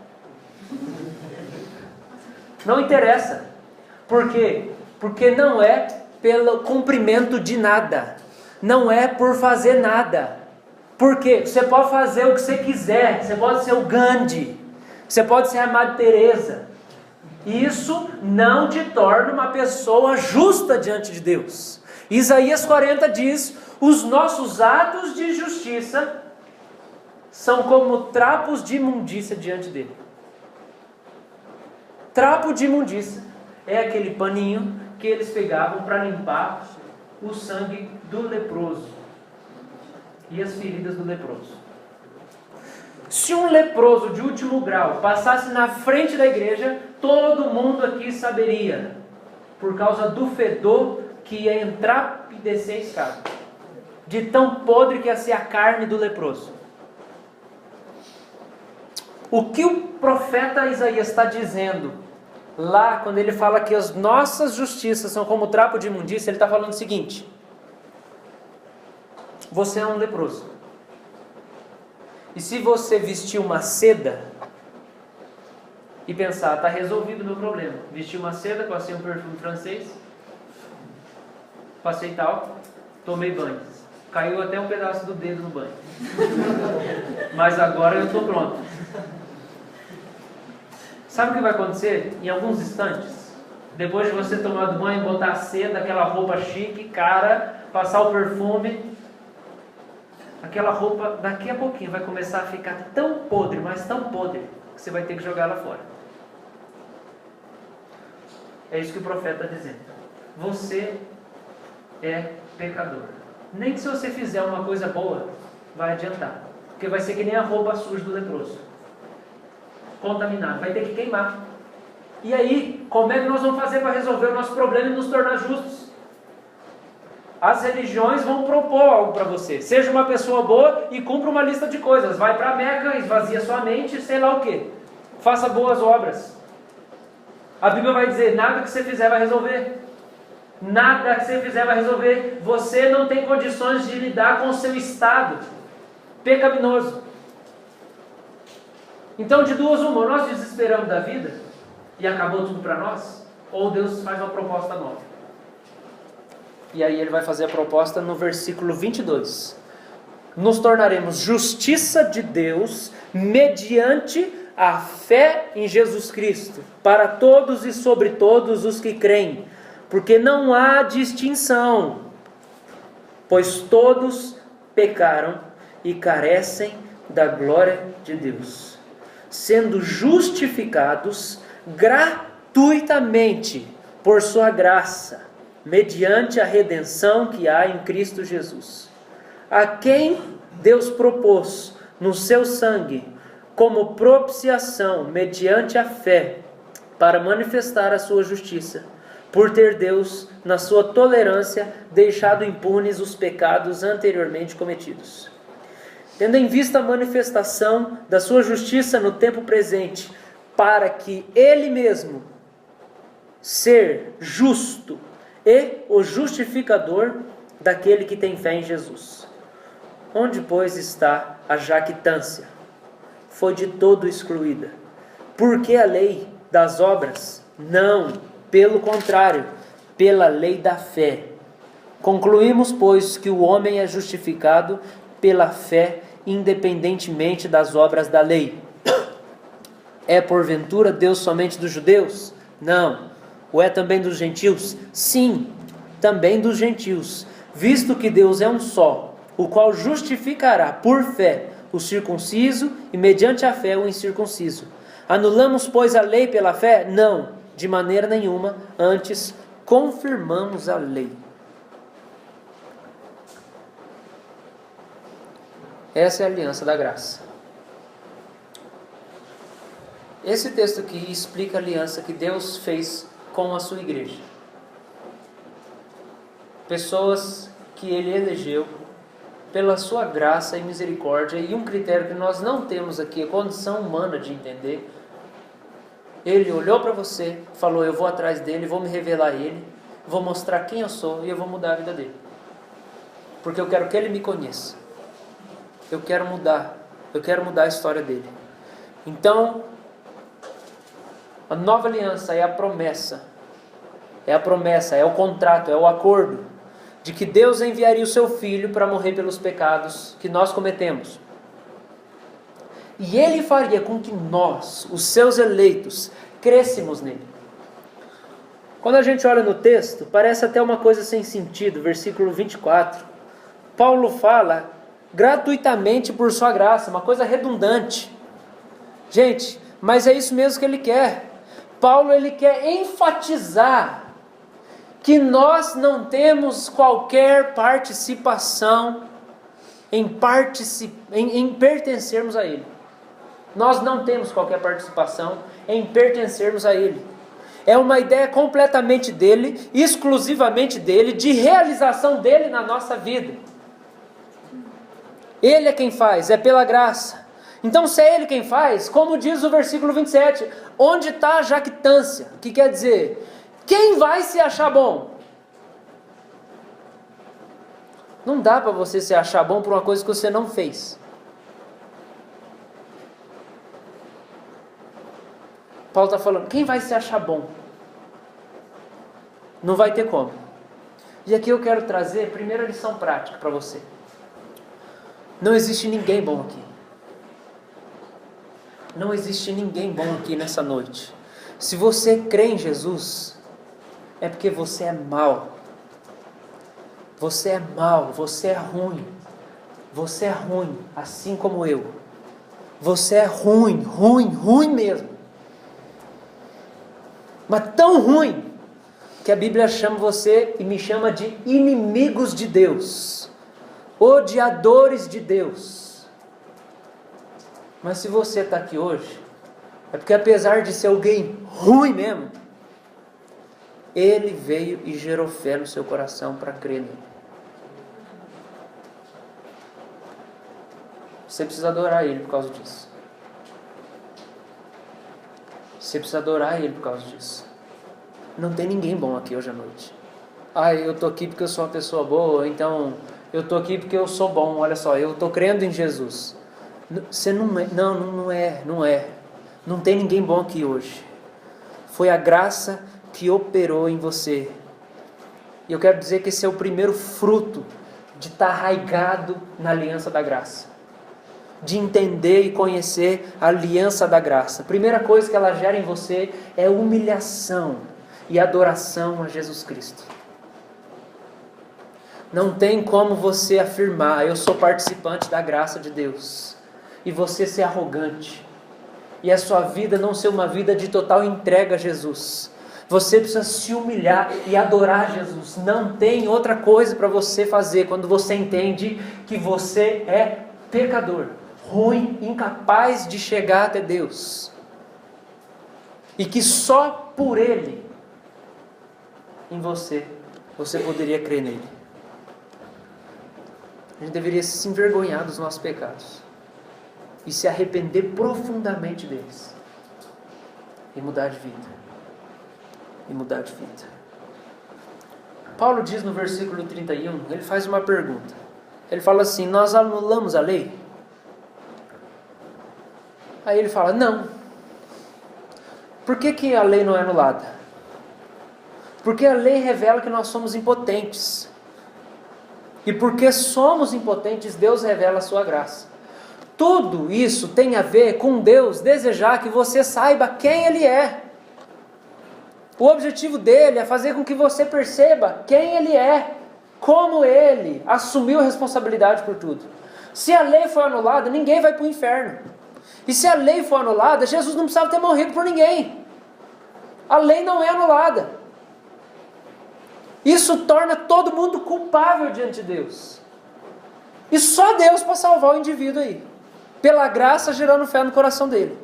Não interessa. Por quê? Porque não é pelo cumprimento de nada. Não é por fazer nada. Por quê? Você pode fazer o que você quiser. Você pode ser o Gandhi. Você pode ser a Madre Teresa. Isso não te torna uma pessoa justa diante de Deus. Isaías 40 diz: os nossos atos de justiça são como trapos de imundícia diante dele. Trapo de imundícia é aquele paninho que eles pegavam para limpar o sangue do leproso e as feridas do leproso. Se um leproso de último grau passasse na frente da igreja, todo mundo aqui saberia, por causa do fedor que ia entrar e descer a escada, de tão podre que ia ser a carne do leproso. O que o profeta Isaías está dizendo lá, quando ele fala que as nossas justiças são como trapo de imundícia, ele está falando o seguinte: você é um leproso. E se você vestir uma seda e pensar, está resolvido o meu problema. Vestir uma seda, passei um perfume francês, passei tal, tomei banho. Caiu até um pedaço do dedo no banho. Mas agora eu estou pronto. Sabe o que vai acontecer? Em alguns instantes, depois de você tomar do banho, botar a seda, aquela roupa chique, cara, passar o perfume, aquela roupa daqui a pouquinho vai começar a ficar tão podre, mas tão podre, que você vai ter que jogar ela fora. É isso que o profeta está dizendo. Você é pecador. Nem que se você fizer uma coisa boa, vai adiantar. Porque vai ser que nem a roupa suja do leproso. Contaminado, vai ter que queimar. E aí, como é que nós vamos fazer para resolver o nosso problema e nos tornar justos? As religiões vão propor algo para você. Seja uma pessoa boa e cumpra uma lista de coisas. Vai para Meca, esvazia sua mente, sei lá o que. Faça boas obras. A Bíblia vai dizer, nada que você fizer vai resolver. Nada que você fizer vai resolver. Você não tem condições de lidar com o seu estado pecaminoso. Então, de duas uma, nós desesperamos da vida e acabou tudo para nós, ou Deus faz uma proposta nova. E aí ele vai fazer a proposta no versículo 22. Nos tornaremos justiça de Deus mediante a fé em Jesus Cristo para todos e sobre todos os que creem, porque não há distinção, pois todos pecaram e carecem da glória de Deus, sendo justificados gratuitamente por sua graça, mediante a redenção que há em Cristo Jesus, a quem Deus propôs no seu sangue como propiciação mediante a fé, para manifestar a sua justiça, por ter Deus, na sua tolerância, deixado impunes os pecados anteriormente cometidos. Tendo em vista a manifestação da sua justiça no tempo presente, para que Ele mesmo ser justo e o justificador daquele que tem fé em Jesus. Onde, pois, está a jactância? Foi de todo excluída. Por que a lei das obras? Não, pelo contrário, pela lei da fé. Concluímos, pois, que o homem é justificado pela fé, independentemente das obras da lei. É porventura Deus somente dos judeus? Não. O é também dos gentios? Sim, também dos gentios, visto que Deus é um só, o qual justificará por fé o circunciso e mediante a fé o incircunciso. Anulamos, pois, a lei pela fé? Não, de maneira nenhuma, antes confirmamos a lei. Essa é a aliança da graça. Esse texto aqui explica a aliança que Deus fez com a sua igreja. Pessoas que Ele elegeu pela sua graça e misericórdia, e um critério que nós não temos aqui, a condição humana de entender. Ele olhou para você, falou: eu vou atrás dele, vou me revelar a ele, vou mostrar quem eu sou e eu vou mudar a vida dele. Porque eu quero que ele me conheça. Eu quero mudar a história dele. Então, a nova aliança é a promessa, é o contrato, é o acordo de que Deus enviaria o seu Filho para morrer pelos pecados que nós cometemos. E Ele faria com que nós, os seus eleitos, crescêssemos nele. Quando a gente olha no texto, parece até uma coisa sem sentido. Versículo 24. Paulo fala gratuitamente por sua graça, uma coisa redundante. Gente, mas é isso mesmo que ele quer. Paulo, ele quer enfatizar que nós não temos qualquer participação em pertencermos a Ele. Nós não temos qualquer participação em pertencermos a Ele. É uma ideia completamente dele, exclusivamente dele, de realização dele na nossa vida. Ele é quem faz, é pela graça. Então, se é Ele quem faz, como diz o versículo 27, onde está a jactância? O que quer dizer? Quem vai se achar bom? Não dá para você se achar bom por uma coisa que você não fez. Paulo está falando, quem vai se achar bom? Não vai ter como. E aqui eu quero trazer a primeira lição prática para você. Não existe ninguém bom aqui. Não existe ninguém bom aqui nessa noite. Se você crê em Jesus, é porque você é mau. Você é mau, você é ruim. Você é ruim, assim como eu. Você é ruim, ruim mesmo. Mas tão ruim que a Bíblia chama você e me chama de inimigos de Deus, odiadores de Deus. Mas se você está aqui hoje, é porque apesar de ser alguém ruim mesmo, Ele veio e gerou fé no seu coração para crer nele. Você precisa adorar Ele por causa disso. Você precisa adorar Ele por causa disso. Não tem ninguém bom aqui hoje à noite. Eu estou aqui porque eu sou uma pessoa boa, então eu estou aqui porque eu sou bom, olha só, eu estou crendo em Jesus. Você não é, não é. Não tem ninguém bom aqui hoje. Foi a graça que operou em você. E eu quero dizer que esse é o primeiro fruto de estar arraigado na aliança da graça. de entender e conhecer a aliança da graça. A primeira coisa que ela gera em você é humilhação e adoração a Jesus Cristo. Não tem como você afirmar, eu sou participante da graça de Deus, e você ser arrogante, e a sua vida não ser uma vida de total entrega a Jesus. Você precisa se humilhar e adorar Jesus. Não tem outra coisa para você fazer quando você entende que você é pecador, ruim, incapaz de chegar até Deus, e que só por Ele, em você poderia crer nele. A gente deveria se envergonhar dos nossos pecados e se arrepender profundamente deles e mudar de vida. Paulo diz no versículo 31, ele faz uma pergunta. Ele fala assim: nós anulamos a lei? Aí ele fala: não. Por que a lei não é anulada? Porque a lei revela que nós somos impotentes. E porque somos impotentes, Deus revela a sua graça. Tudo isso tem a ver com Deus desejar que você saiba quem Ele é. O objetivo dele é fazer com que você perceba quem Ele é, como Ele assumiu a responsabilidade por tudo. Se a lei for anulada, ninguém vai para o inferno. E se a lei for anulada, Jesus não precisava ter morrido por ninguém. A lei não é anulada. Isso torna todo mundo culpável diante de Deus. E só Deus para salvar o indivíduo aí. Pela graça, gerando fé no coração dele.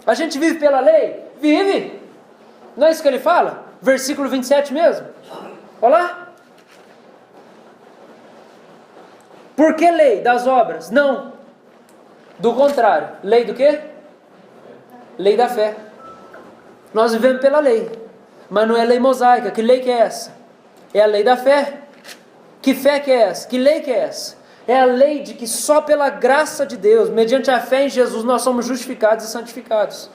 A gente vive pela lei? Vive! Não é isso que ele fala? Versículo 27 mesmo? Olha lá. Por que lei das obras? Não. Do contrário. Lei do quê? Lei da fé. Nós vivemos pela lei. Mas não é lei mosaica. Que lei que é essa? É a lei da fé. Que fé que é essa? Que lei que é essa? É a lei de que só pela graça de Deus, mediante a fé em Jesus, nós somos justificados e santificados.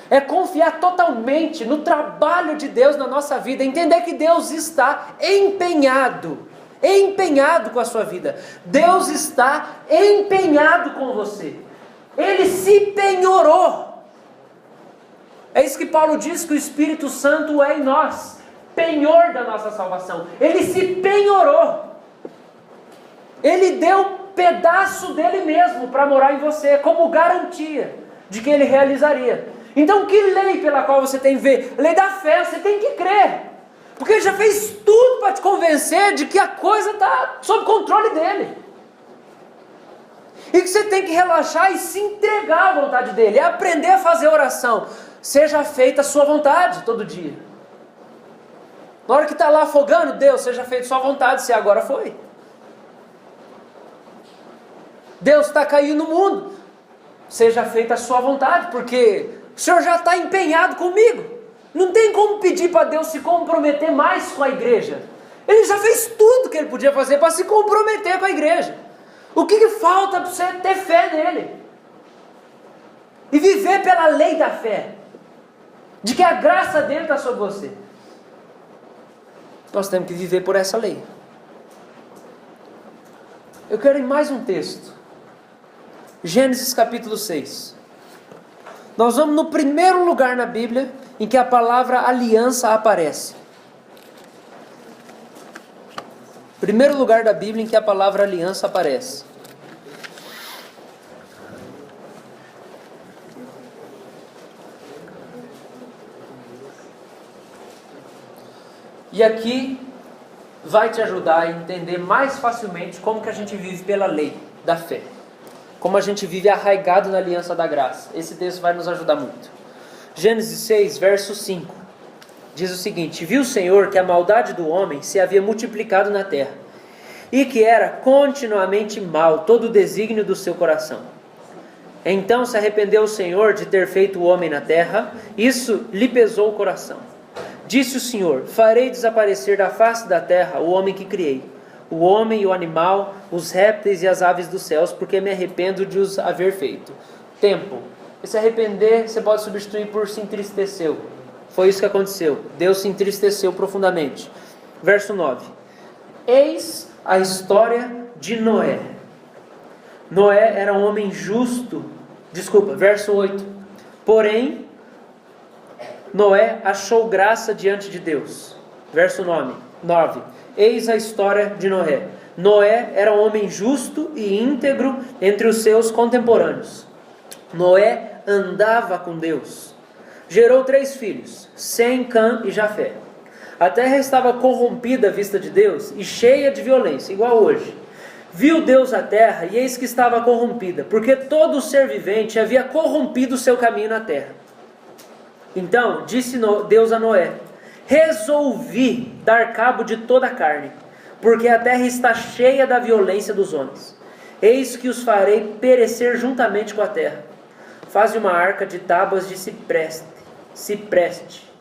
É confiar totalmente no trabalho de Deus na nossa vida. Entender que Deus está empenhado com a sua vida. Deus está empenhado com você. Ele se penhorou. É isso que Paulo diz que o Espírito Santo é em nós, penhor da nossa salvação. Ele se penhorou. Ele deu um pedaço dele mesmo para morar em você, como garantia de que ele realizaria. Então que lei pela qual você tem que ver? Lei da fé, você tem que crer. Porque ele já fez tudo para te convencer de que a coisa está sob controle dele. E que você tem que relaxar e se entregar à vontade dele. É aprender a fazer oração. Seja feita a sua vontade todo dia. Na hora que está lá afogando, Deus, seja feita a sua vontade, se agora foi. Deus está caindo no mundo, seja feita a sua vontade, porque o Senhor já está empenhado comigo. Não tem como pedir para Deus se comprometer mais com a igreja. Ele já fez tudo que ele podia fazer para se comprometer com a igreja. O que falta para você ter fé nele? E viver pela lei da fé. De que a graça dele está sobre você. Nós temos que viver por essa lei. Eu quero ir mais um texto. Gênesis capítulo 6. Nós vamos no primeiro lugar na Bíblia em que a palavra aliança aparece. Primeiro lugar da Bíblia em que a palavra aliança aparece. E aqui vai te ajudar a entender mais facilmente como que a gente vive pela lei da fé. Como a gente vive arraigado na aliança da graça. Esse texto vai nos ajudar muito. Gênesis 6, verso 5. Diz o seguinte: viu o Senhor que a maldade do homem se havia multiplicado na terra, e que era continuamente mal todo o desígnio do seu coração. Então se arrependeu o Senhor de ter feito o homem na terra, isso lhe pesou o coração. Disse o Senhor: farei desaparecer da face da terra o homem que criei, o homem e o animal, os répteis e as aves dos céus, porque me arrependo de os haver feito. Tempo. Se arrepender, você pode substituir por se entristeceu. Foi isso que aconteceu. Deus se entristeceu profundamente. Verso 9. Eis a história de Noé. Noé era um homem justo. Verso 8. Porém, Noé achou graça diante de Deus. Verso 9. Eis a história de Noé. Noé era um homem justo e íntegro entre os seus contemporâneos. Noé andava com Deus. Gerou 3 filhos, Sem, Cã e Jafé. A terra estava corrompida à vista de Deus e cheia de violência, igual hoje. Viu Deus a terra e eis que estava corrompida, porque todo ser vivente havia corrompido o seu caminho na terra. Então disse Deus a Noé: resolvi dar cabo de toda a carne, porque a terra está cheia da violência dos homens. Eis que os farei perecer juntamente com a terra. Faze uma arca de tábuas de cipreste.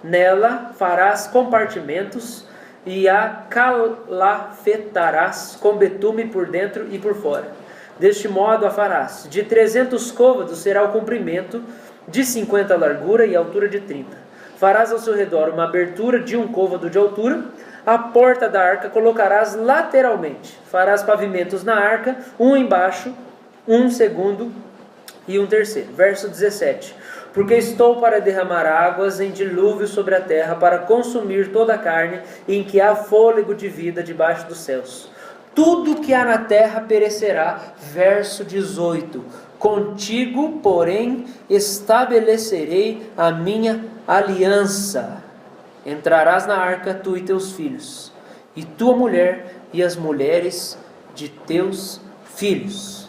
Nela farás compartimentos e a calafetarás com betume por dentro e por fora. Deste modo a farás. De 300 côvados será o comprimento, de 50 a largura e a altura de 30. Farás ao seu redor uma abertura de 1 côvado de altura. A porta da arca colocarás lateralmente. Farás pavimentos na arca, um embaixo, um segundo e um terceiro. Verso 17. Porque estou para derramar águas em dilúvio sobre a terra, para consumir toda a carne, em que há fôlego de vida debaixo dos céus. Tudo que há na terra perecerá. Verso 18. Contigo, porém, estabelecerei a minha aliança. Entrarás na arca, tu e teus filhos, e tua mulher e as mulheres de teus filhos.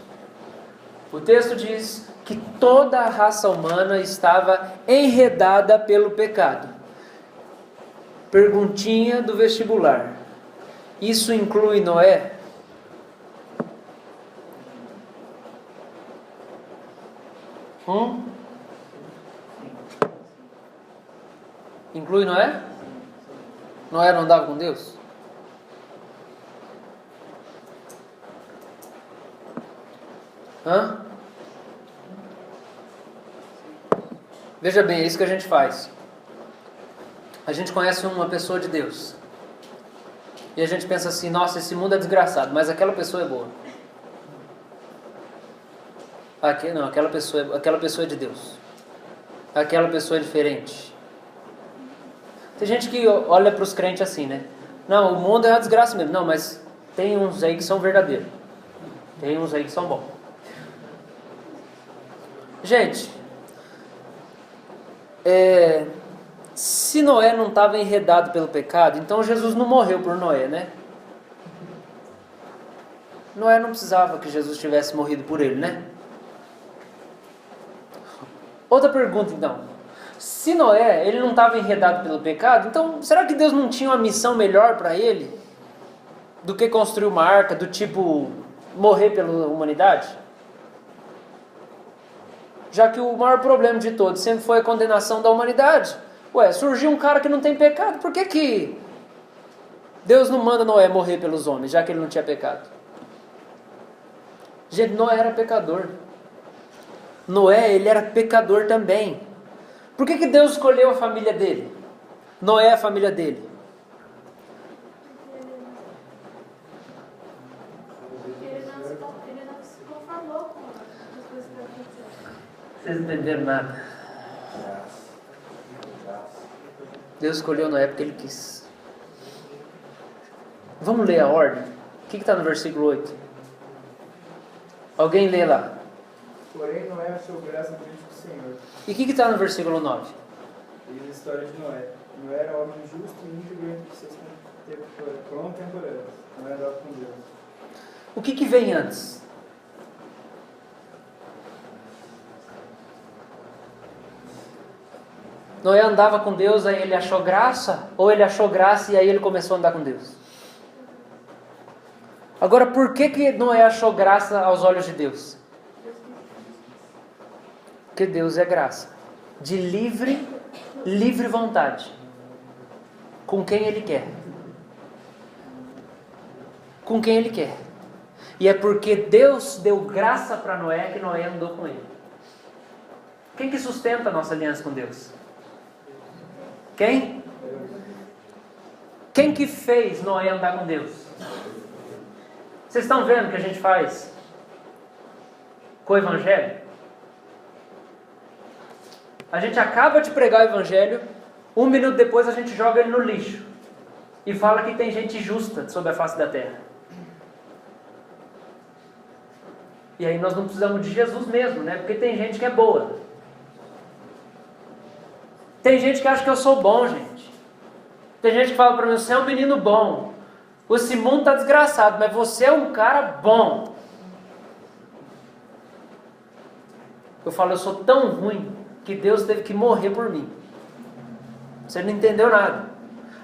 O texto diz que toda a raça humana estava enredada pelo pecado. Perguntinha do vestibular: isso inclui Noé? Inclui Noé? Noé não andava com Deus? Veja bem, é isso que a gente faz. A gente conhece uma pessoa de Deus e a gente pensa assim: nossa, esse mundo é desgraçado, mas aquela pessoa é boa. Aquela pessoa é de Deus. Aquela pessoa é diferente. Tem gente que olha para os crentes assim, né? Não, o mundo é uma desgraça mesmo. Não, mas tem uns aí que são verdadeiros. Tem uns aí que são bons. Gente, se Noé não estava enredado pelo pecado, então Jesus não morreu por Noé, né? Noé não precisava que Jesus tivesse morrido por ele, né? Outra pergunta então: se Noé ele não estava enredado pelo pecado, então será que Deus não tinha uma missão melhor para ele do que construir uma arca do tipo morrer pela humanidade? Já que o maior problema de todos sempre foi a condenação da humanidade. Surgiu um cara que não tem pecado, por que Deus não manda Noé morrer pelos homens, já que ele não tinha pecado? Gente, Noé era pecador. Noé, ele era pecador também. Por que Deus escolheu a família dele? Noé é a família dele. Ele não se conformou com as coisas que aconteceram. Vocês não entenderam nada. Deus escolheu Noé porque ele quis. Vamos ler a ordem? O que está no versículo 8? Alguém lê lá. Porém, Noé achou graça diante do Senhor. E o que está no versículo 9? Diz a história de Noé. Noé era homem justo e íntegro entre seus contemporâneos. Noé andava com Deus. O que vem antes? Noé andava com Deus, aí ele achou graça? Ou ele achou graça e aí ele começou a andar com Deus? Agora, por que Noé achou graça aos olhos de Deus? Porque Deus é graça. De livre vontade. Com quem Ele quer. Com quem Ele quer. E é porque Deus deu graça para Noé que Noé andou com Ele. Quem que sustenta a nossa aliança com Deus? Quem? Quem que fez Noé andar com Deus? Vocês estão vendo o que a gente faz? com o Evangelho? A gente acaba de pregar o Evangelho, 1 minuto depois a gente joga ele no lixo e fala que tem gente justa sobre a face da terra. E aí nós não precisamos de Jesus mesmo, né? Porque tem gente que é boa. Tem gente que acha que eu sou bom, gente. Tem gente que fala para mim, você é um menino bom. Esse mundo está desgraçado, mas você é um cara bom. Eu falo, eu sou tão ruim que Deus teve que morrer por mim. Você não entendeu nada.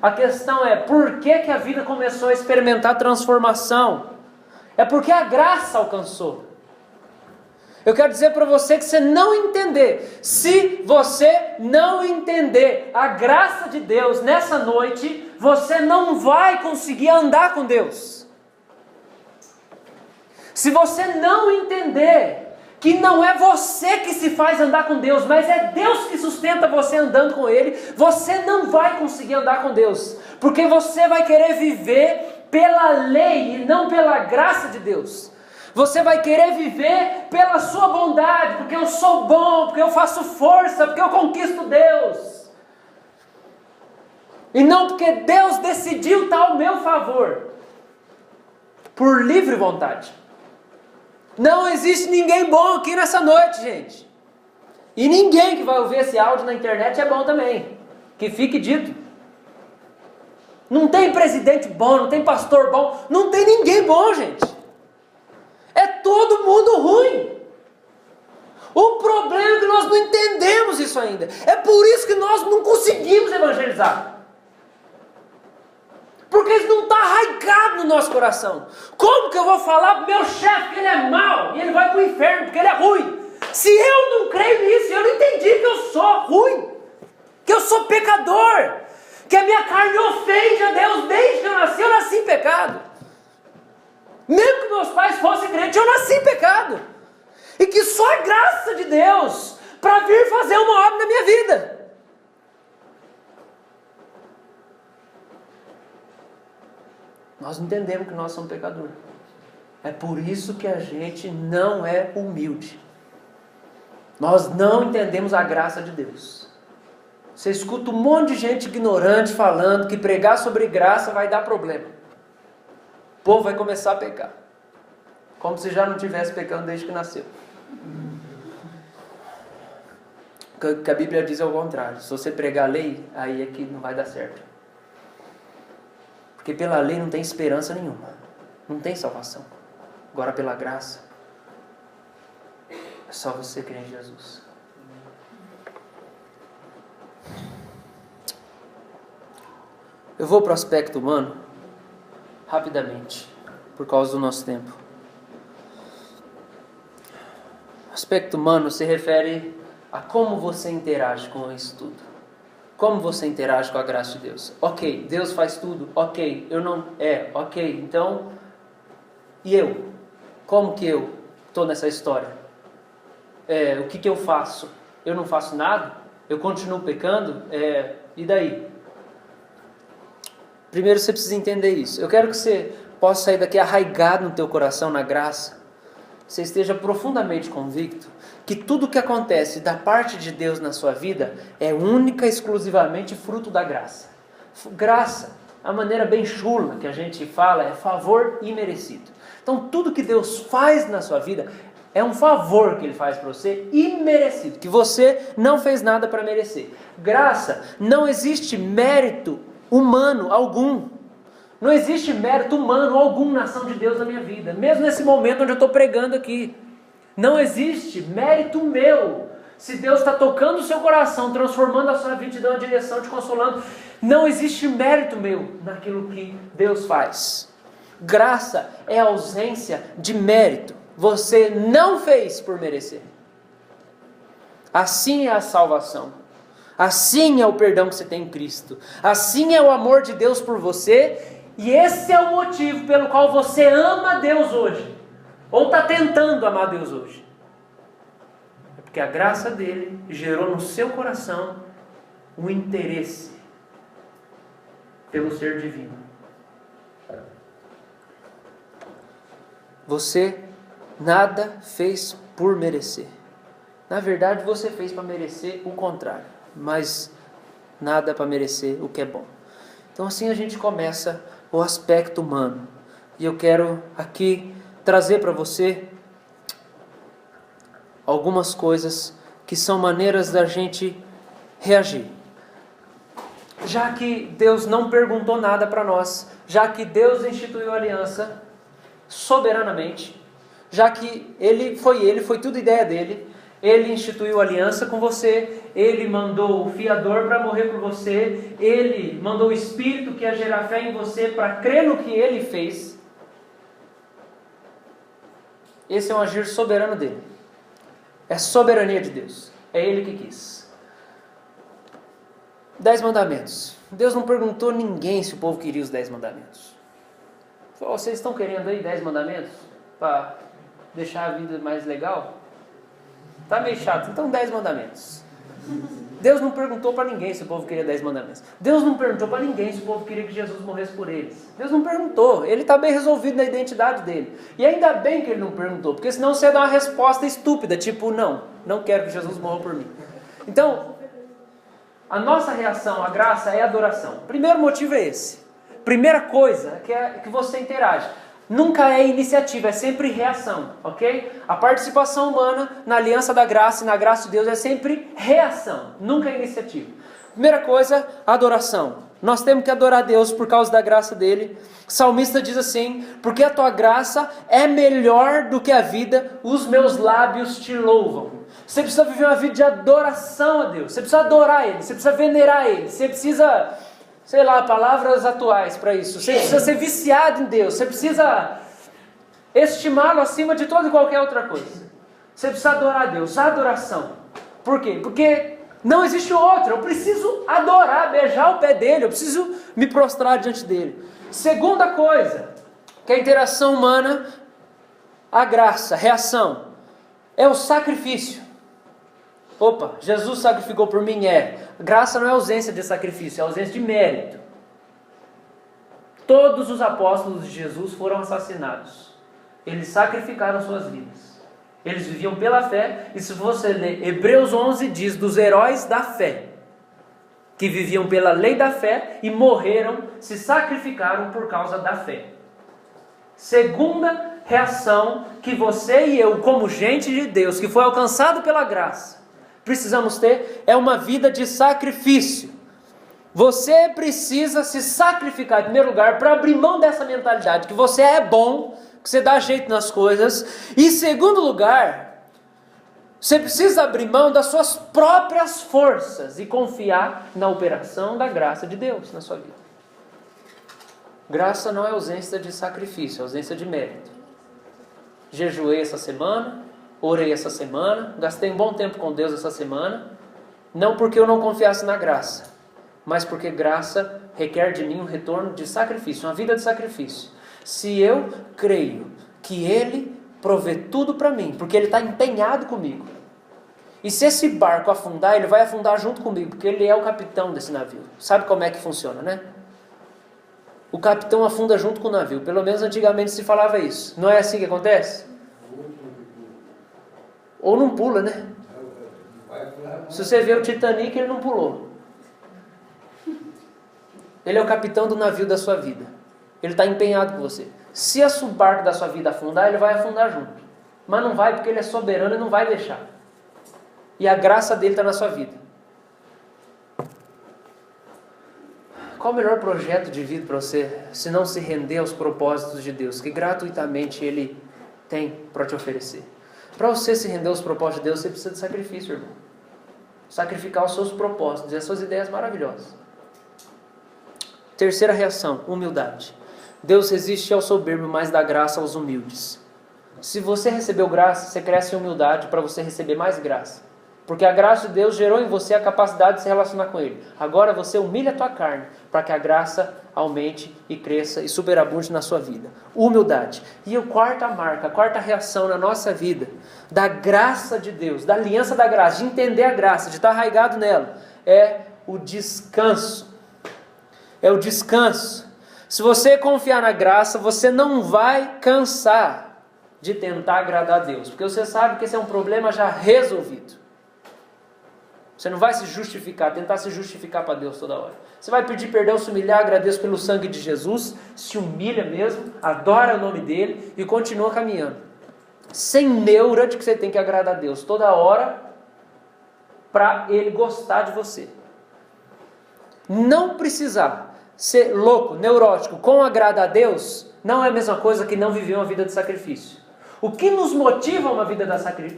A questão é, por que a vida começou a experimentar transformação? É porque a graça alcançou. Eu quero dizer para você que você não entender. Se você não entender a graça de Deus nessa noite, você não vai conseguir andar com Deus. Se você não entender que não é você que se faz andar com Deus, mas é Deus que sustenta você andando com Ele, você não vai conseguir andar com Deus. Porque você vai querer viver pela lei e não pela graça de Deus. Você vai querer viver pela sua bondade, porque eu sou bom, porque eu faço força, porque eu conquisto Deus. E não porque Deus decidiu estar ao meu favor, por livre vontade. Não existe ninguém bom aqui nessa noite, gente. E ninguém que vai ouvir esse áudio na internet é bom também. Que fique dito. Não tem presidente bom, não tem pastor bom, não tem ninguém bom, gente. É todo mundo ruim. O problema é que nós não entendemos isso ainda. É por isso que nós não conseguimos evangelizar. Porque isso não está arraigado no nosso coração. Como que eu vou falar pro meu chefe que ele é mau e ele vai para o inferno porque ele é ruim? Se eu não creio nisso, eu não entendi que eu sou ruim, que eu sou pecador, que a minha carne ofende a Deus desde que eu nasci em pecado. Mesmo que meus pais fossem crentes, eu nasci em pecado. E que só a graça de Deus para vir fazer uma obra na minha vida. Nós entendemos que nós somos pecadores. É por isso que a gente não é humilde. Nós não entendemos a graça de Deus. Você escuta um monte de gente ignorante falando que pregar sobre graça vai dar problema. O povo vai começar a pecar. Como se já não estivesse pecando desde que nasceu. O que a Bíblia diz é o contrário. Se você pregar a lei, aí é que não vai dar certo. Porque pela lei não tem esperança nenhuma. Não tem salvação. Agora pela graça, é só você crer em Jesus. Eu vou para o aspecto humano, rapidamente, por causa do nosso tempo. O aspecto humano se refere a como você interage com isso tudo. Como você interage com a graça de Deus? Ok, Deus faz tudo. Ok, eu não... ok, então... E eu? Como que eu estou nessa história? O que eu faço? Eu não faço nada? Eu continuo pecando? E daí? Primeiro você precisa entender isso. Eu quero que você possa sair daqui arraigado no teu coração, na graça. Você esteja profundamente convicto que tudo que acontece da parte de Deus na sua vida é única e exclusivamente fruto da graça. Graça, a maneira bem chula que a gente fala, é favor imerecido. Então tudo que Deus faz na sua vida é um favor que Ele faz para você imerecido, que você não fez nada para merecer. Graça, não existe mérito humano algum. Não existe mérito humano algum na ação de Deus na minha vida. Mesmo nesse momento onde eu estou pregando aqui. Não existe mérito meu. Se Deus está tocando o seu coração, transformando a sua vida, te dando uma direção, te consolando, não existe mérito meu naquilo que Deus faz. Graça é ausência de mérito. Você não fez por merecer. Assim é a salvação. Assim é o perdão que você tem em Cristo. Assim é o amor de Deus por você. E esse é o motivo pelo qual você ama Deus hoje. Ou está tentando amar Deus hoje. É porque a graça dele gerou no seu coração um interesse pelo ser divino. Você nada fez por merecer. Na verdade, você fez para merecer o contrário, mas nada para merecer o que é bom. Então assim a gente começa o aspecto humano. E eu quero aqui trazer para você algumas coisas que são maneiras da gente reagir. Já que Deus não perguntou nada para nós, já que Deus instituiu a aliança soberanamente, já que foi tudo ideia dele, Ele instituiu a aliança com você, Ele mandou o fiador para morrer por você, Ele mandou o Espírito que ia gerar fé em você para crer no que Ele fez. Esse é um agir soberano dele. É soberania de Deus. É Ele que quis. 10 mandamentos. Deus não perguntou a ninguém se o povo queria os 10 mandamentos. Falou, vocês estão querendo aí 10 mandamentos? Para deixar a vida mais legal? Tá meio chato, então 10 mandamentos. Deus não perguntou para ninguém se o povo queria 10 mandamentos. Deus não perguntou para ninguém se o povo queria que Jesus morresse por eles. Deus não perguntou, Ele está bem resolvido na identidade dele. E ainda bem que Ele não perguntou, porque senão você ia dar uma resposta estúpida, tipo, não quero que Jesus morra por mim. Então, a nossa reação à graça é adoração. O primeiro motivo é esse. Primeira coisa que você interage. Nunca é iniciativa, é sempre reação, ok? A participação humana na aliança da graça e na graça de Deus é sempre reação, nunca é iniciativa. Primeira coisa, adoração. Nós temos que adorar Deus por causa da graça dele. O salmista diz assim, porque a tua graça é melhor do que a vida, os meus lábios te louvam. Você precisa viver uma vida de adoração a Deus, você precisa adorar Ele, você precisa venerar Ele, você precisa... sei lá, palavras atuais para isso. Você precisa ser viciado em Deus. Você precisa estimá-lo acima de toda e qualquer outra coisa. Você precisa adorar a Deus. Adoração. Por quê? Porque não existe outro. Eu preciso adorar, beijar o pé dele. Eu preciso me prostrar diante dele. Segunda coisa, que a interação humana, a graça, reação, é o sacrifício. Opa, Jesus sacrificou por mim, Graça não é ausência de sacrifício, é ausência de mérito. Todos os apóstolos de Jesus foram assassinados. Eles sacrificaram suas vidas. Eles viviam pela fé, e se você ler Hebreus 11, diz dos heróis da fé, que viviam pela lei da fé e morreram, se sacrificaram por causa da fé. Segunda reação que você e eu, como gente de Deus, que foi alcançado pela graça, precisamos ter é uma vida de sacrifício. Você precisa se sacrificar em primeiro lugar para abrir mão dessa mentalidade que você é bom, que você dá jeito nas coisas. E em segundo lugar, você precisa abrir mão das suas próprias forças e confiar na operação da graça de Deus na sua vida. Graça não é ausência de sacrifício, é ausência de mérito. Jejuei essa semana, orei essa semana, gastei um bom tempo com Deus essa semana, não porque eu não confiasse na graça, mas porque graça requer de mim um retorno de sacrifício, uma vida de sacrifício. Se eu creio que Ele provê tudo para mim, porque Ele está empenhado comigo, e se esse barco afundar, Ele vai afundar junto comigo, porque Ele é o capitão desse navio. Sabe como é que funciona, né? O capitão afunda junto com o navio, pelo menos antigamente se falava isso. Não é assim que acontece? Ou não pula, né? Se você vê o Titanic, ele não pulou. Ele é o capitão do navio da sua vida. Ele está empenhado com você. Se o barco da sua vida afundar, ele vai afundar junto. Mas não vai, porque ele é soberano e não vai deixar. E a graça dele está na sua vida. Qual o melhor projeto de vida para você, se não se render aos propósitos de Deus, que gratuitamente Ele tem para te oferecer? Para você se render aos propósitos de Deus, você precisa de sacrifício, irmão. Sacrificar os seus propósitos e as suas ideias maravilhosas. Terceira reação, humildade. Deus resiste ao soberbo, mas dá graça aos humildes. Se você recebeu graça, você cresce em humildade para você receber mais graça. Porque a graça de Deus gerou em você a capacidade de se relacionar com Ele. Agora você humilha a tua carne para que a graça aumente e cresça e superabunde na sua vida. Humildade. E a quarta marca, a quarta reação na nossa vida, da graça de Deus, da aliança da graça, de entender a graça, de estar arraigado nela, é o descanso. É o descanso. Se você confiar na graça, você não vai cansar. de tentar agradar a Deus, porque você sabe que esse é um problema já resolvido. Você não vai se justificar, tentar se justificar para Deus toda hora. Você vai pedir perdão, se humilhar, agradecer pelo sangue de Jesus, se humilha mesmo, adora o nome dele e continua caminhando. Sem neura de que você tem que agradar a Deus toda hora para ele gostar de você. Não precisar ser louco, neurótico, com agradar a Deus, não é a mesma coisa que não viver uma vida de sacrifício. O que nos motiva a uma vida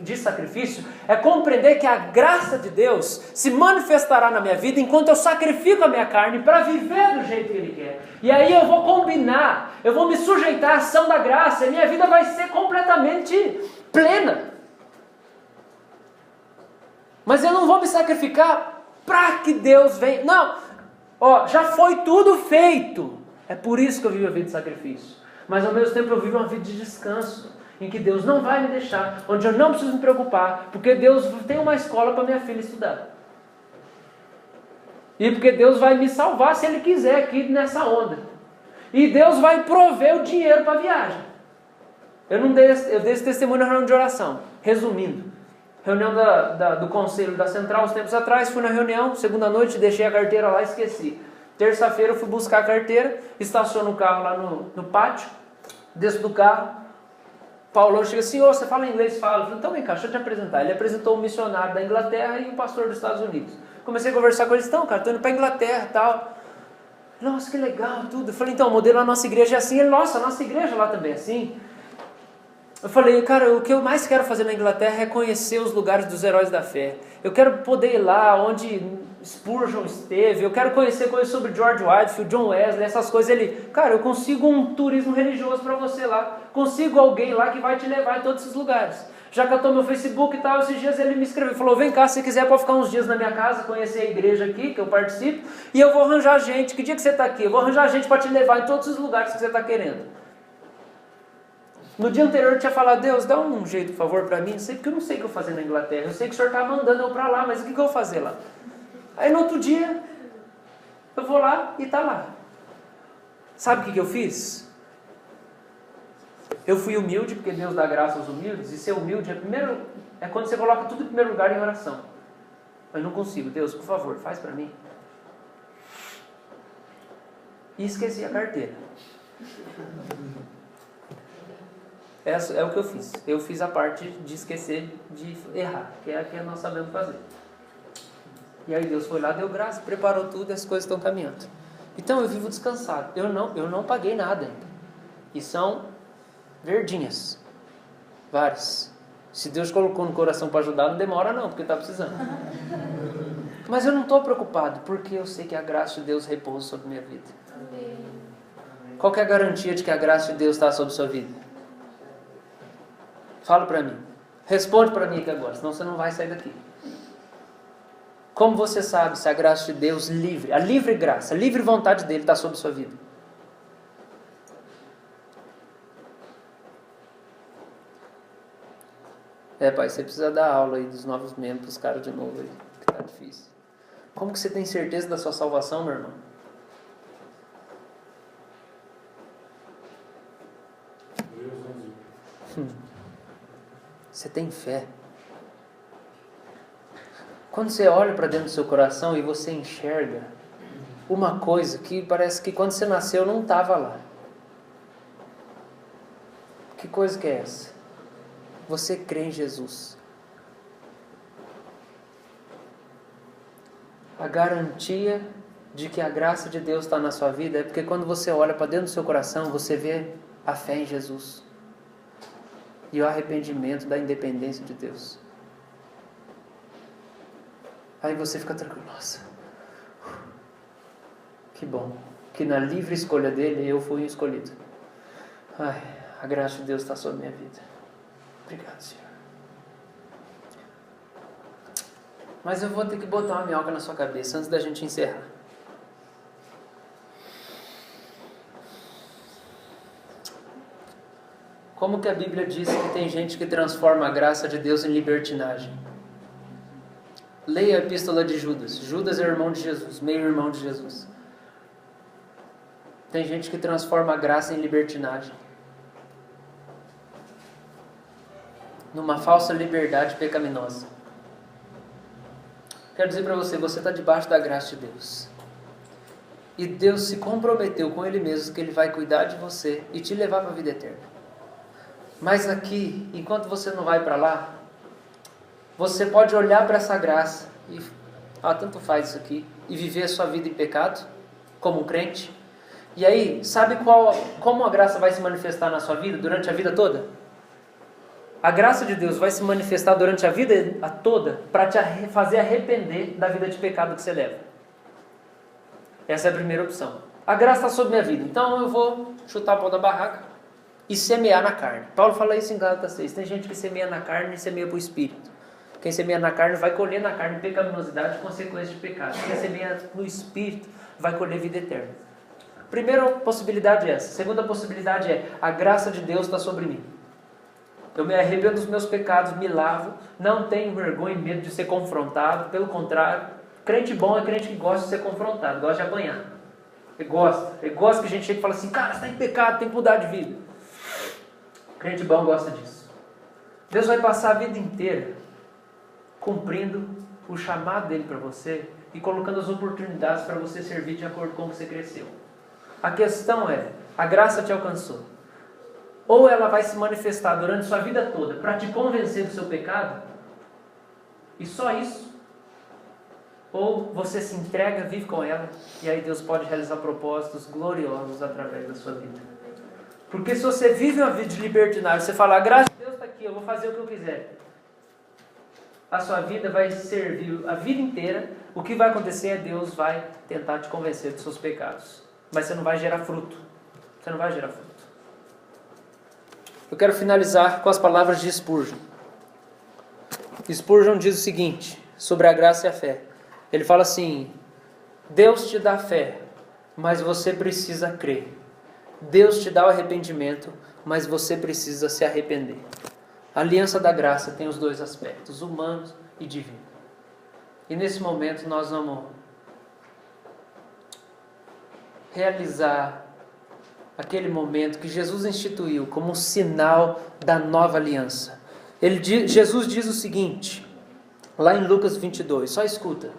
de sacrifício é compreender que a graça de Deus se manifestará na minha vida enquanto eu sacrifico a minha carne para viver do jeito que Ele quer. E aí eu vou combinar, eu vou me sujeitar à ação da graça e minha vida vai ser completamente plena. Mas eu não vou me sacrificar para que Deus venha. Não, já foi tudo feito. É por isso que eu vivo a vida de sacrifício. Mas ao mesmo tempo eu vivo uma vida de descanso, em que Deus não vai me deixar, onde eu não preciso me preocupar, porque Deus tem uma escola para minha filha estudar. E porque Deus vai me salvar se Ele quiser aqui nessa onda. E Deus vai prover o dinheiro para a viagem. Eu dei esse testemunho na reunião de oração. Resumindo, reunião do conselho da central, uns tempos atrás, fui na reunião, segunda noite, deixei a carteira lá e esqueci. Terça-feira eu fui buscar a carteira, estaciono o carro lá no pátio, desço do carro, Paulo chega assim, você fala inglês? Fala. Eu falei, então vem cá, deixa eu te apresentar. Ele apresentou um missionário da Inglaterra e um pastor dos Estados Unidos. Comecei a conversar com eles, então, cara, estou indo para a Inglaterra e tal. Nossa, que legal, tudo. Eu falei, então, o modelo da nossa igreja é assim. Ele, nossa, a nossa igreja lá também é assim. Eu falei, cara, o que eu mais quero fazer na Inglaterra é conhecer os lugares dos heróis da fé. Eu quero poder ir lá onde Spurgeon esteve, eu quero conhecer coisas sobre George Whitefield, John Wesley, essas coisas. Ele, cara, eu consigo um turismo religioso para você lá, consigo alguém lá que vai te levar em todos esses lugares. Já catou meu Facebook e tal, esses dias ele me escreveu, falou, vem cá, se quiser pode ficar uns dias na minha casa, conhecer a igreja aqui, que eu participo, e eu vou arranjar gente, que dia que você está aqui? Eu vou arranjar gente para te levar em todos os lugares que você está querendo. No dia anterior eu tinha falado, Deus, dá um jeito, por favor, para mim, porque eu não sei o que eu vou fazer na Inglaterra, eu sei que o Senhor está mandando eu para lá, mas o que eu vou fazer lá? Aí no outro dia, eu vou lá e está lá. Sabe o que eu fiz? Eu fui humilde, porque Deus dá graça aos humildes, e ser humilde é quando você coloca tudo em primeiro lugar em oração. Eu não consigo, Deus, por favor, faz para mim. E esqueci a carteira. É o que eu fiz. Eu fiz a parte de esquecer, de errar, que é a que nós sabemos fazer. E aí Deus foi lá, deu graça, preparou tudo e as coisas estão caminhando. Então eu vivo descansado. Eu não paguei nada ainda. E são verdinhas. Várias. Se Deus colocou no coração para ajudar, não demora não, porque está precisando. Mas eu não estou preocupado, porque eu sei que a graça de Deus repousa sobre a minha vida. Qual que é a garantia de que a graça de Deus está sobre a sua vida? Fala para mim. Responde para mim aqui agora, senão você não vai sair daqui. Como você sabe se a graça de Deus livre, a livre graça, a livre vontade dele está sobre a sua vida? Pai, você precisa dar aula aí dos novos membros para os caras de novo aí, que tá difícil. Como que você tem certeza da sua salvação, meu irmão? Você tem fé. Quando você olha para dentro do seu coração e você enxerga uma coisa que parece que quando você nasceu não estava lá. Que coisa que é essa? Você crê em Jesus. A garantia de que a graça de Deus está na sua vida é porque quando você olha para dentro do seu coração, você vê a fé em Jesus. E o arrependimento da independência de Deus. Aí você fica tranquilo. Nossa, que bom. Que na livre escolha dele eu fui escolhido. Ai, a graça de Deus está sobre a minha vida. Obrigado, Senhor. Mas eu vou ter que botar uma minhoca na sua cabeça antes da gente encerrar. Como que a Bíblia diz que tem gente que transforma a graça de Deus em libertinagem? Leia a epístola de Judas. Judas é irmão de Jesus, meio-irmão de Jesus. Tem gente que transforma a graça em libertinagem. numa falsa liberdade pecaminosa. Quero dizer para você, você está debaixo da graça de Deus. E Deus se comprometeu com Ele mesmo que Ele vai cuidar de você e te levar para a vida eterna. Mas aqui, enquanto você não vai para lá, você pode olhar para essa graça e tanto faz isso aqui, e viver a sua vida em pecado, como um crente. E aí, sabe como a graça vai se manifestar na sua vida durante a vida toda? A graça de Deus vai se manifestar durante a vida toda para te fazer arrepender da vida de pecado que você leva. Essa é a primeira opção. A graça está sobre minha vida, então eu vou chutar a pau da barraca e semear na carne. Paulo fala isso em Gálatas 6. Tem gente que semeia na carne e semeia para o Espírito. Quem semeia na carne vai colher na carne pecaminosidade, consequência de pecado. Quem semeia no Espírito vai colher vida eterna. Primeira possibilidade é essa. Segunda possibilidade é: a graça de Deus está sobre mim. Eu me arrependo dos meus pecados, me lavo, não tenho vergonha e medo de ser confrontado. Pelo contrário, crente bom é crente que gosta de ser confrontado, gosta de apanhar. Ele gosta que a gente chegue e fala assim: cara, você está em pecado, tem que mudar de vida. Crente bom gosta disso. Deus vai passar a vida inteira cumprindo o chamado dele para você e colocando as oportunidades para você servir de acordo com o que você cresceu. A questão é: a graça te alcançou. Ou ela vai se manifestar durante sua vida toda para te convencer do seu pecado, e só isso. Ou você se entrega, vive com ela, e aí Deus pode realizar propósitos gloriosos através da sua vida. Porque se você vive uma vida de libertinagem, você fala: a graça de Deus está aqui, eu vou fazer o que eu quiser, a sua vida vai servir a vida inteira. O que vai acontecer é Deus vai tentar te convencer dos seus pecados, mas você não vai gerar fruto. Você não vai gerar fruto. Eu quero finalizar com as palavras de Spurgeon. Spurgeon diz o seguinte sobre a graça e a fé. Ele fala assim: Deus te dá fé, mas você precisa crer. Deus te dá o arrependimento, mas você precisa se arrepender. A aliança da graça tem os dois aspectos, humanos e divino. E nesse momento nós vamos realizar aquele momento que Jesus instituiu como um sinal da nova aliança. Jesus diz o seguinte, lá em Lucas 22, só escuta.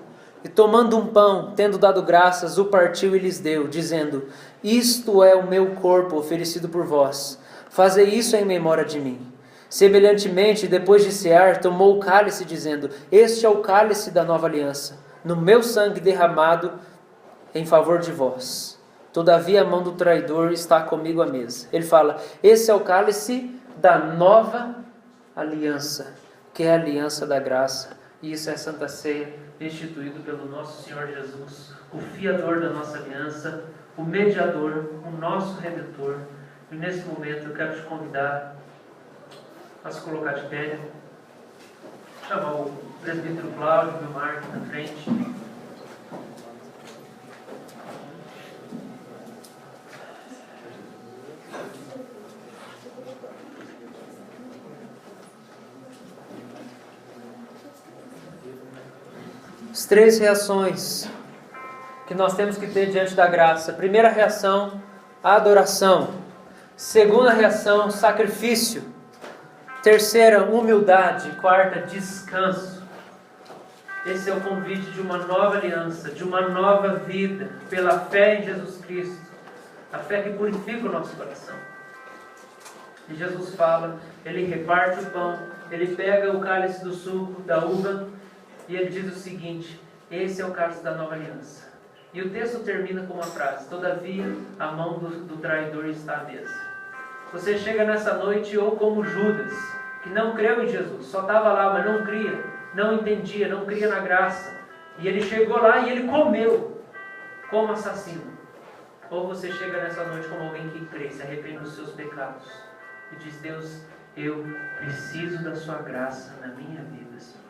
E tomando um pão, tendo dado graças, o partiu e lhes deu, dizendo: isto é o meu corpo oferecido por vós. Fazei isso em memória de mim. Semelhantemente, depois de cear, tomou o cálice, dizendo: este é o cálice da nova aliança, no meu sangue derramado em favor de vós. Todavia a mão do traidor está comigo à mesa. Ele fala: esse é o cálice da nova aliança, que é a aliança da graça. E isso é a Santa Ceia, instituído pelo nosso Senhor Jesus, o fiador da nossa aliança, o mediador, o nosso redentor. E nesse momento eu quero te convidar a se colocar de pé, chamar o presbítero Cláudio e o Marco na frente. As três reações que nós temos que ter diante da graça. Primeira reação, adoração. Segunda reação, sacrifício. Terceira, humildade. Quarta, descanso. Esse é o convite de uma nova aliança, de uma nova vida, pela fé em Jesus Cristo. A fé que purifica o nosso coração. E Jesus fala, ele reparte o pão, ele pega o cálice do suco, da uva, e ele diz o seguinte: esse é o cálice da nova aliança. E o texto termina com uma frase: todavia a mão do traidor está à mesa. Você chega nessa noite ou como Judas, que não creu em Jesus, só estava lá, mas não cria, não entendia, não cria na graça. E ele chegou lá e ele comeu como assassino. Ou você chega nessa noite como alguém que crê, se arrepende dos seus pecados e diz: Deus, eu preciso da sua graça na minha vida, Senhor.